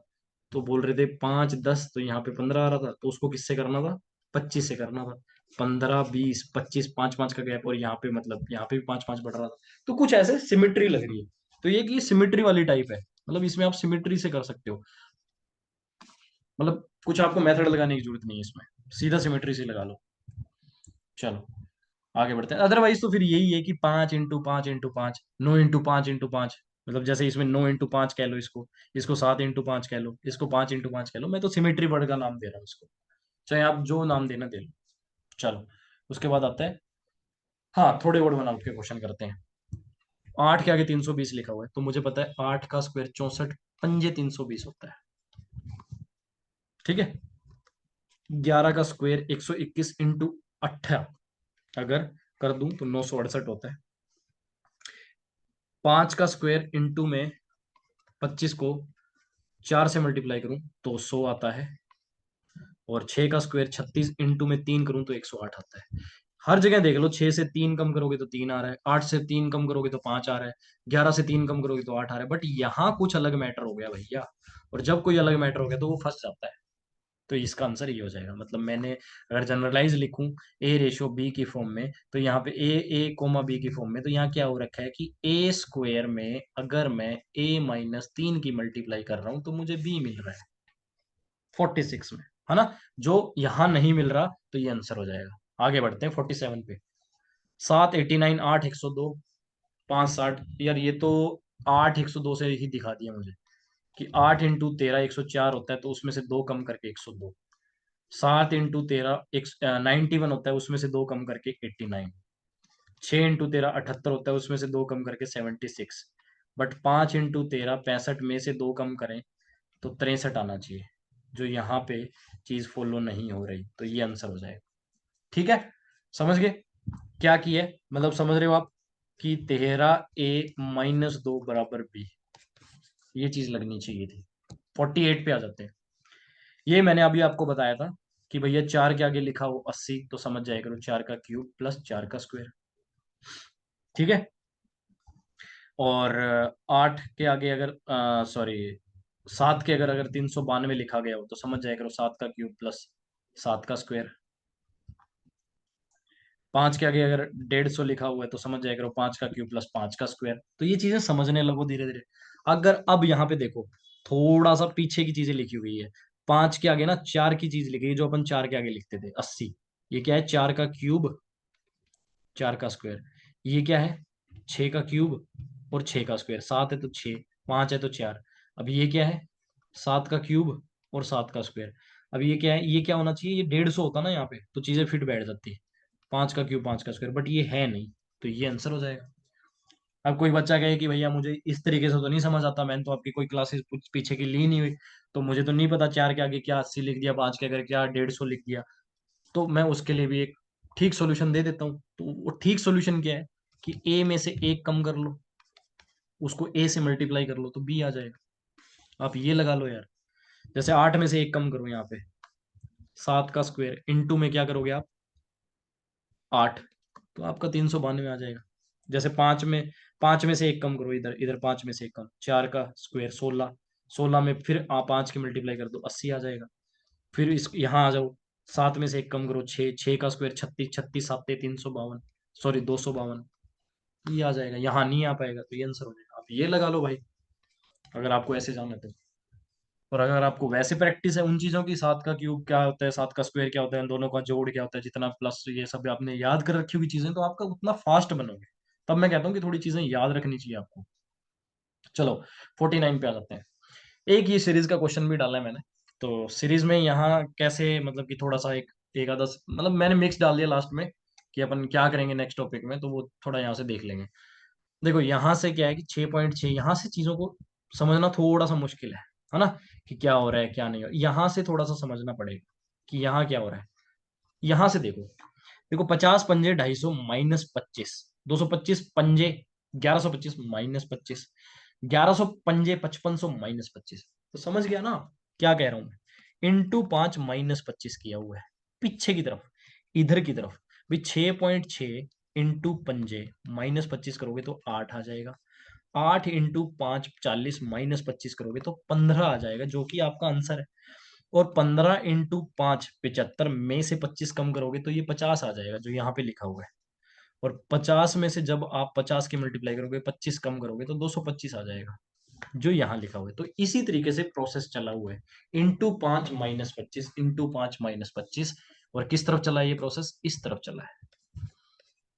तो बोल रहे थे 5 10, तो यहाँ पे 15 आ रहा था, तो उसको किससे करना था? 25 से करना था। 15 20 25, 5 5 का गैप, और यहाँ पे मतलब यहाँ पे भी 5 5 बढ़ रहा था। तो कुछ ऐसे सिमिट्री लग रही है। तो ये कि सिमिट्री वाली टाइप है, मतलब इसमें आप सिमिट्री से कर सकते हो। मतलब कुछ आपको मेथड लगाने की जरूरत नहीं है इसमें, सीधा सिमेट्री से लगा लो। चलो आगे बढ़ते हैं। अदरवाइज तो फिर यही है कि 5 × 5 × 5, 9 × 5 × 5, मतलब जैसे इसमें 9 × 5 कह लो इसको, इसको 7 × 5 कह लो, इसको 5 × 5 कह लो। मैं तो सिमेट्री वर्ड का नाम दे रहा हूँ इसको, चाहे आप जो नाम देना दे लो। चलो उसके बाद आता है, हाँ थोड़े वर्ड बना के क्वेश्चन करते हैं। 8 के आगे 320 लिखा हुआ है, तो मुझे पता है 8 का स्क्वायर 64, पंजे 320 होता है, ठीक है। 11 का स्क्वायर 121 × 8 अगर कर दूं तो 968 होता है। 5 का स्क्वायर इंटू में 25 को 4 से मल्टीप्लाई करूं तो 100 आता है। और 6 का स्क्वायर 36 इंटू में 3 करूं तो 108 आता है। हर जगह देख लो, 6 से 3 कम करोगे तो 3 आ रहा है, 8 से 3 कम करोगे तो 5 आ रहा है, 11 से 3 कम करोगे तो 8 आ रहा है। बट यहाँ कुछ अलग मैटर हो गया भैया, और जब कोई अलग मैटर हो गया तो वो फंस जाता है। तो इसका आंसर ये हो जाएगा। मतलब मैंने अगर जनरलाइज लिखूं ए रेशो बी की फॉर्म में, तो यहाँ पे ए कोमा बी की फॉर्म में, तो यहाँ क्या हो रखा है कि ए स्क्वायर में अगर मैं a-3 की मल्टीप्लाई कर रहा हूं तो मुझे b मिल रहा है 46 में, है ना। जो यहाँ नहीं मिल रहा, तो ये आंसर हो जाएगा। आगे बढ़ते हैं 47 पे। 7 89, 8 102, 5 60। यार ये तो 8 102 से ही दिखा दिया मुझे कि 8 × 13 104 होता है, तो उसमें से दो कम करके 102। 7 × 13 91 होता है, उसमें से दो कम करके 89। 6 × 13 78 होता है, उसमें से दो कम करके 76। बट 5 × 13 65 में से दो कम करें तो 63 आना चाहिए, जो यहाँ पे चीज फॉलो नहीं हो रही, तो ये आंसर हो जाएगा। ठीक है, समझ गए क्या किया है? मतलब समझ रहे हो आप? कि 13a-2 बराबर b, ये चीज लगनी चाहिए थी। 48 पे आ जाते हैं। ये मैंने अभी आपको बताया था कि भैया 4 के आगे लिखा हो 80, तो समझ जाया करो 4 का क्यूब प्लस 4 का स्क्वायर। ठीक है। और 8 के आगे अगर सॉरी 7 के अगर अगर 392 लिखा गया हो तो समझ जाया करो 7 का क्यूब प्लस 7 का स्क्वायर। 5 के आगे अगर 150 लिखा हुआ है तो समझ जाया करो 5 का क्यूब प्लस 5 का स्क्वायर। तो ये चीजें समझने लगो धीरे धीरे। अगर अब यहाँ पे देखो, थोड़ा सा पीछे की चीजें लिखी हुई है। 5 के आगे ना 4 की चीज लिखी है, जो अपन 4 के आगे लिखते थे 80। ये क्या है? 4 का क्यूब 4 का स्क्वायर। ये क्या है? 6 का क्यूब और 6 का स्क्वायर। 7 है तो 6, 5 है तो 4। अब ये क्या है? 7 का क्यूब और 7 का स्क्वायर। अब ये क्या है? ये क्या होना चाहिए? ये 150 होता ना यहाँ पे, तो चीजें फिट बैठ जाती है। 5 का क्यूब 5 का स्क्वायर, बट ये है नहीं, तो ये आंसर हो जाएगा। अब कोई बच्चा कहे कि भैया मुझे इस तरीके से तो नहीं समझ आता, मैंने तो आपकी कोई क्लासेस पीछे की ली नहीं हुई, तो मुझे तो नहीं पता 4 के आगे क्या 80 लिख दिया, 5 के आगे क्या 150 लिख दिया। तो मैं उसके लिए भी एक ठीक सॉल्यूशन दे देता हूँ। तो वो ठीक सॉल्यूशन क्या है कि ए में से एक कम कर लो, उसको ए से मल्टीप्लाई कर लो तो बी आ जाएगा। आप ये लगा लो यार। जैसे 8 में से एक कम करो यहाँ पे, 7 का स्क्वायर इंटू में क्या करोगे आप? 8, तो आपका 392 आ जाएगा। जैसे 5 में से एक कम करो, इधर इधर 5 में से एक कम, 4 का स्क्वायर 16, 16 में फिर आप 5 की मल्टीप्लाई कर दो 80 आ जाएगा। फिर इस यहाँ आ जाओ, 7 में से एक कम करो 6, 6 का स्क्वायर 36, 36 7 352, सॉरी 252, ये आ जाएगा। यहाँ नहीं आ पाएगा तो ये आंसर हो जाएगा। आप ये लगा लो भाई, अगर आपको ऐसे जाना है तो। और अगर आपको वैसे प्रैक्टिस है उन चीजों की, 7 का क्यूब क्या होता है, 7 का स्क्वायर क्या होता है, इन दोनों का जोड़ क्या होता है, जितना प्लस ये सब आपने याद कर रखी हुई चीजें, तो आपका उतना फास्ट बनोगे। तब मैं कहता हूँ कि थोड़ी चीजें याद रखनी चाहिए आपको। चलो 49 पे आ जाते हैं। एक ये सीरीज का क्वेश्चन भी डाला है मैंने। तो सीरीज में यहाँ कैसे, मतलब कि थोड़ा सा एक आधा मतलब मैंने मिक्स डाल दिया लास्ट में, कि अपन क्या करेंगे नेक्स्ट टॉपिक में, तो वो थोड़ा यहाँ से देख लेंगे। देखो यहाँ से क्या है कि 6.6, यहाँ से चीजों को समझना थोड़ा सा मुश्किल है ना, कि क्या हो रहा है क्या नहीं हो रहा है। यहाँ से थोड़ा सा समझना पड़ेगा कि यहाँ क्या हो रहा है। यहाँ से देखो, देखो 50 पंजे 250 माइनस 25, 225 पंजे 1125 माइनस 25, 1100 पंजे 5500 माइनस 25। तो समझ गया ना क्या कह रहा हूं मैं? इंटू 5 माइनस 25 किया हुआ है पीछे की तरफ, इधर की तरफ भी 6.6 इंटू पंजे माइनस 25 करोगे तो 8 आ जाएगा। 8 इंटू 5 40 माइनस 25 करोगे तो 15 आ जाएगा, जो कि आपका आंसर है। और 15 इंटू 5 75, में से 25 कम करोगे तो ये 50 आ जाएगा, जो यहाँ पे लिखा हुआ है। और 50 में से जब आप 50 की मल्टीप्लाई करोगे, 25 कम करोगे तो 225 आ जाएगा, जो यहाँ लिखा हुआ है। तो इसी तरीके से प्रोसेस चला हुआ है, इंटू 5 माइनस 25, इंटू 5 माइनस 25। और किस तरफ चला है ये प्रोसेस? इस तरफ चला है।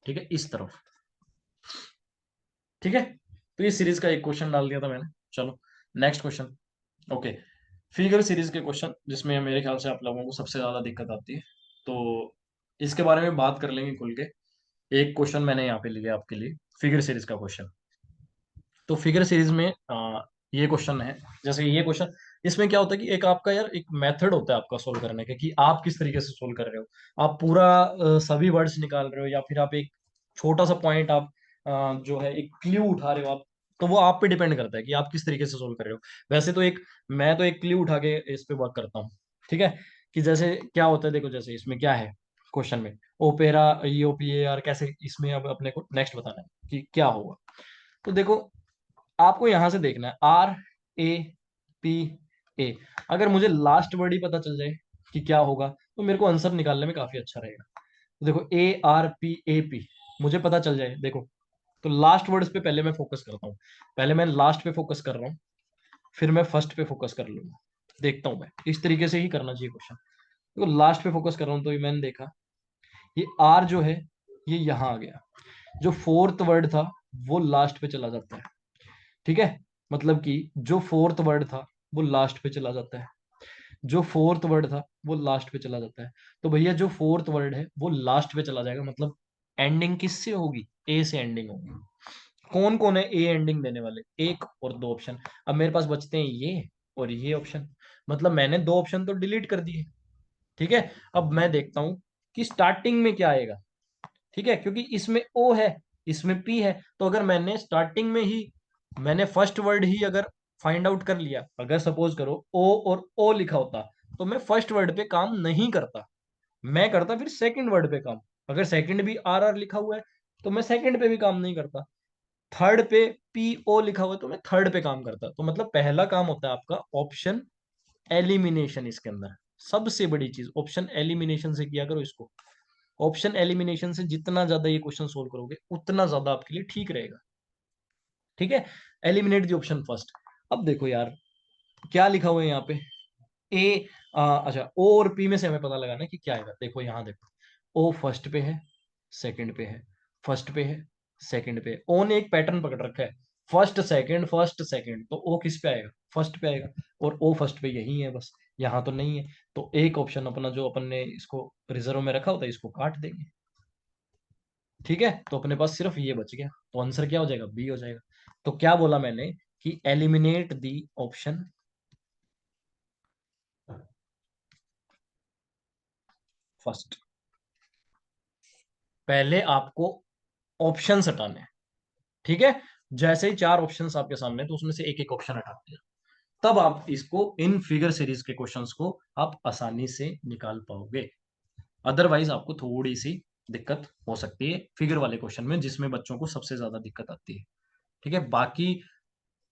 ठीक है, इस तरफ। ठीक है। तो ये सीरीज का एक क्वेश्चन डाल दिया था मैंने। चलो next question. Okay, figure series के क्वेश्चन, जिसमें मेरे ख्याल से आप लोगों को सबसे ज्यादा दिक्कत आती है, तो इसके बारे में बात कर लेंगे खुल के। एक क्वेश्चन मैंने यहाँ पे लिया आपके लिए, फिगर सीरीज का क्वेश्चन। तो फिगर सीरीज में ये क्वेश्चन है, जैसे ये क्वेश्चन, इसमें क्या होता है कि एक आपका यार एक मेथड होता है आपका सोल्व करने का, कि आप किस तरीके से सोल्व कर रहे हो। आप पूरा सभी वर्ड्स निकाल रहे हो, या फिर आप एक छोटा सा पॉइंट आप जो है एक क्ल्यू उठा रहे हो आप। तो वो आप पे डिपेंड करता है कि आप किस तरीके से सोल्व कर रहे हो। वैसे तो एक मैं तो एक क्ल्यू उठा के इस पे वर्क करता हूँ। ठीक है, कि जैसे क्या होता है, देखो जैसे इसमें क्या है क्वेश्चन में, ओपेरा EOPAR कैसे, इसमें अब अपने को नेक्स्ट बताना है कि क्या होगा। तो देखो, आपको यहां से देखना है RAPA। अगर मुझे लास्ट वर्ड ही पता चल जाए कि क्या होगा, तो मेरे को आंसर निकालने में काफी अच्छा रहेगा। तो देखो ARPAP मुझे पता चल जाए, देखो तो लास्ट वर्ड्स पे पहले मैं फोकस करता हूँ। पहले मैं लास्ट पे फोकस कर रहा हूँ, फिर मैं फर्स्ट पे फोकस कर लूंगा। देखता हूँ मैं, इस तरीके से ही करना चाहिए क्वेश्चन। देखो लास्ट पे फोकस कर रहा हूँ, तो ये मैंने देखा, ये R जो है ये यहाँ आ गया। जो फोर्थ वर्ड था वो लास्ट पे चला जाता है। ठीक है, मतलब कि जो फोर्थ वर्ड था वो लास्ट पे चला जाता है। जो फोर्थ वर्ड था वो लास्ट पे चला जाता है। तो भैया जो फोर्थ वर्ड है वो लास्ट पे चला जाएगा, मतलब एंडिंग किससे होगी? ए से एंडिंग होगी। कौन कौन है ए एंडिंग देने वाले? एक और दो ऑप्शन। अब मेरे पास बचते हैं ये और ये ऑप्शन, मतलब मैंने दो ऑप्शन तो डिलीट कर दिए। ठीक है, अब मैं देखता हूं कि स्टार्टिंग में क्या आएगा। ठीक है, क्योंकि इसमें ओ है, इसमें पी है। तो अगर मैंने स्टार्टिंग में ही मैंने फर्स्ट वर्ड ही अगर फाइंड आउट कर लिया, अगर सपोज करो ओ और ओ लिखा होता, तो मैं फर्स्ट वर्ड पे काम नहीं करता, मैं करता फिर सेकंड वर्ड पे काम। अगर सेकंड भी आर आर लिखा हुआ है तो मैं सेकंड पे भी काम नहीं करता। थर्ड पे पी ओ लिखा हुआ है तो मैं थर्ड पे काम करता। तो मतलब पहला काम होता है आपका ऑप्शन एलिमिनेशन। इसके अंदर सबसे बड़ी चीज ऑप्शन एलिमिनेशन से किया करो इसको। ऑप्शन एलिमिनेशन से जितना ज्यादा ये क्वेश्चन सोल्व करोगे उतना ज्यादा आपके लिए ठीक रहेगा। ठीक है, एलिमिनेट द ऑप्शन फर्स्ट। अब देखो यार क्या लिखा हुआ है यहाँ पे, ए अच्छा ओ और पी में से हमें पता लगाना है कि क्या आएगा। देखो यहाँ देखो, ओ फर्स्ट पे है, सेकंड पे है, फर्स्ट पे है, सेकंड पे है। ओ ने एक पैटर्न पकड़ रखा है, फर्स्ट सेकंड, तो ओ किस पे आएगा, फर्स्ट पे आएगा। और ओ फर्स्ट पे यही है बस, यहाँ तो नहीं है। तो एक ऑप्शन अपना जो अपन ने इसको रिजर्व में रखा होता है इसको काट देंगे। ठीक है, तो अपने पास सिर्फ ये बच गया, तो आंसर क्या हो जाएगा, बी हो जाएगा। तो क्या बोला मैंने कि एलिमिनेट दी ऑप्शन फर्स्ट। पहले आपको ऑप्शंस हटाने हैं। ठीक है, जैसे ही चार ऑप्शंस आपके सामने तो उसमें से एक एक ऑप्शन हटाते हैं, तब आप इसको इन फिगर सीरीज के क्वेश्चंस को आप आसानी से निकाल पाओगे। अदरवाइज आपको थोड़ी सी दिक्कत हो सकती है फिगर वाले क्वेश्चन में, जिसमें बच्चों को सबसे ज्यादा दिक्कत आती है। ठीक है, बाकी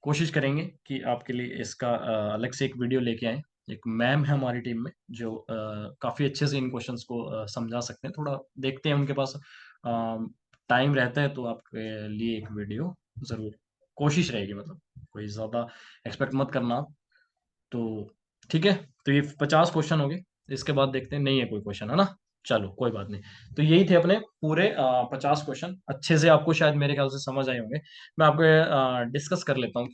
कोशिश करेंगे कि आपके लिए इसका अलग से एक वीडियो लेके आए। एक मैम है हमारी टीम में जो काफी अच्छे से इन क्वेश्चंस को समझा सकते हैं। थोड़ा देखते हैं उनके पास टाइम रहता है तो आपके लिए एक वीडियो जरूर, कोशिश रहेगी, मतलब कोई ज्यादा एक्सपेक्ट मत करना आप। तो ठीक है, तो ये 50 क्वेश्चन हो गए। इसके बाद देखते हैं, नहीं है कोई क्वेश्चन, है ना। चलो कोई बात नहीं। तो यही थे अपने पूरे 50 क्वेश्चन, अच्छे से आपको शायद मेरे ख्याल से समझ आए होंगे। मैं आपको डिस्कस कर लेता हूँ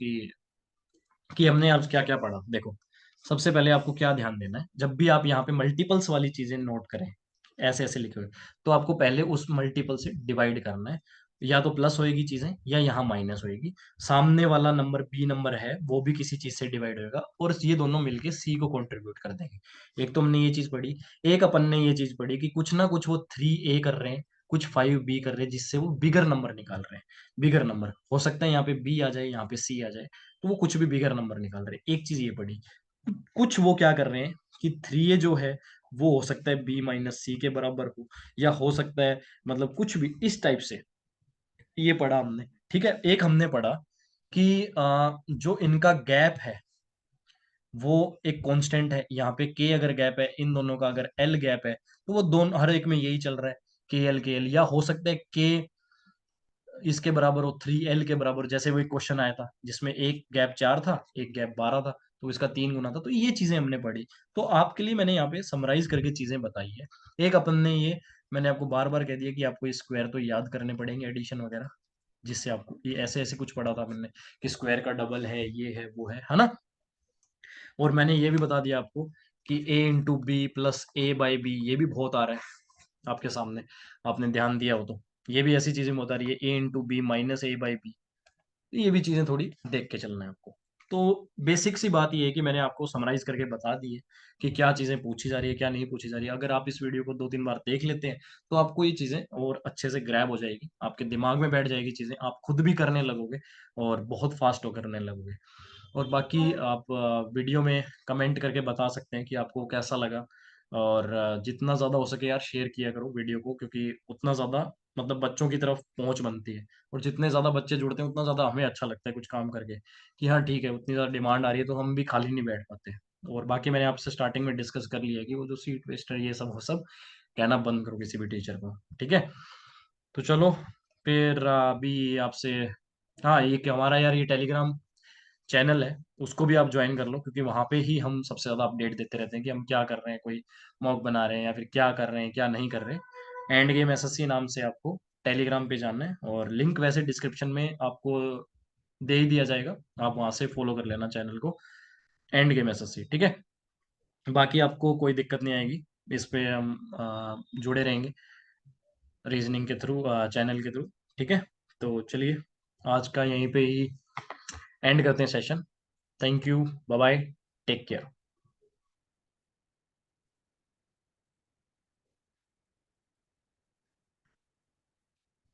कि हमने आज क्या क्या पढ़ा। देखो, सबसे पहले आपको क्या ध्यान देना है, जब भी आप यहाँ पे मल्टीपल्स वाली चीजें नोट करें, ऐसे ऐसे लिखे हुए, तो आपको पहले उस मल्टीपल से डिवाइड करना है। या तो प्लस होएगी चीजें या यहाँ माइनस होएगी। सामने वाला नंबर बी नंबर है वो भी किसी चीज से डिवाइड होएगा, और ये दोनों मिलके सी को कंट्रीब्यूट कर देंगे। एक तो हमने ये चीज पढ़ी। एक अपन ने ये चीज पढ़ी कि कुछ ना कुछ वो 3A कर रहे हैं, कुछ 5B कर रहे हैं, जिससे वो बिगर नंबर निकाल रहे हैं। बिगर नंबर हो सकता है यहाँ पे बी आ जाए, यहाँ पे सी आ जाए, तो वो कुछ भी बिगर नंबर निकाल रहे हैं। एक चीज ये पढ़ी। कुछ वो क्या कर रहे हैं कि 3A जो है वो हो सकता है B-C के बराबर हो, या हो सकता है, मतलब कुछ भी इस टाइप से। ये पढ़ा हमने। ठीक है, एक हमने पढ़ा कि जो इनका गैप है वो एक कांस्टेंट है। यहाँ पे के अगर गैप है, इन दोनों का अगर एल गैप है, तो वो दोनों हर एक में यही चल रहा है, के एल। या हो सकता है के इसके बराबर हो 3L के बराबर, जैसे वो एक क्वेश्चन आया था जिसमें एक गैप 4 था, एक गैप 12 था, तो इसका 3 गुना था। तो ये चीजें हमने पढ़ी। तो आपके लिए मैंने यहाँ पे समराइज करके चीजें बताई है। एक अपन ने ये, मैंने आपको बार बार कह दिया कि आपको स्क्वायर तो याद करने पड़ेंगे, एडिशन वगैरह, जिससे आपको ये ऐसे ऐसे कुछ पढ़ा था हमने कि स्क्वायर का डबल है, ये है वो है ना। और मैंने ये भी बता दिया आपको कि A × B + A/B ये भी बहुत आ रहा है आपके सामने, आपने ध्यान दिया हो तो। ये भी ऐसी चीजें में बता रही है, A × B - A/B। ये भी चीजें थोड़ी देख के चलना है आपको। तो बेसिक सी बात ये है कि मैंने आपको समराइज करके बता दी है कि क्या चीजें पूछी जा रही है, क्या नहीं पूछी जा रही है। अगर आप इस वीडियो को 2-3 बार देख लेते हैं तो आपको ये चीजें और अच्छे से ग्रैब हो जाएगी, आपके दिमाग में बैठ जाएगी चीजें, आप खुद भी करने लगोगे और बहुत फास्ट हो करने लगोगे। और बाकी आप वीडियो में कमेंट करके बता सकते हैं कि आपको कैसा लगा। और जितना ज़्यादा हो सके यार शेयर किया करो वीडियो को, क्योंकि उतना ज़्यादा मतलब बच्चों की तरफ पहुंच बनती है। और जितने ज़्यादा बच्चे जुड़ते हैं उतना ज़्यादा हमें अच्छा लगता है कुछ काम करके, कि हाँ ठीक है, उतनी ज़्यादा डिमांड आ रही है तो हम भी खाली नहीं बैठ पाते। और बाकी मैंने आपसे स्टार्टिंग में डिस्कस कर लिया है कि वो जो सीट वेस्ट है ये सब वो सब कहना बंद करो किसी भी टीचर को। ठीक है, तो चलो फिर अभी आपसे, हाँ ये कि हमारा यार ये टेलीग्राम चैनल है उसको भी आप ज्वाइन कर लो, क्योंकि वहां पे ही हम सबसे ज्यादा अपडेट देते रहते हैं कि हम क्या कर रहे हैं, कोई मॉक बना रहे हैं या फिर क्या कर रहे हैं क्या नहीं कर रहे हैं। एंड गेम एसएससी नाम से आपको टेलीग्राम पे जाना है, और लिंक वैसे डिस्क्रिप्शन में आपको दे ही दिया जाएगा, आप वहां से फॉलो कर लेना चैनल को, एंड गेम एसएससी। ठीक है, बाकी आपको कोई दिक्कत नहीं आएगी, इस पे हम जुड़े रहेंगे रीजनिंग के थ्रू, चैनल के थ्रू। ठीक है, तो चलिए आज का यहीं पे ही एंड करते हैं session. Thank you, bye bye, take care.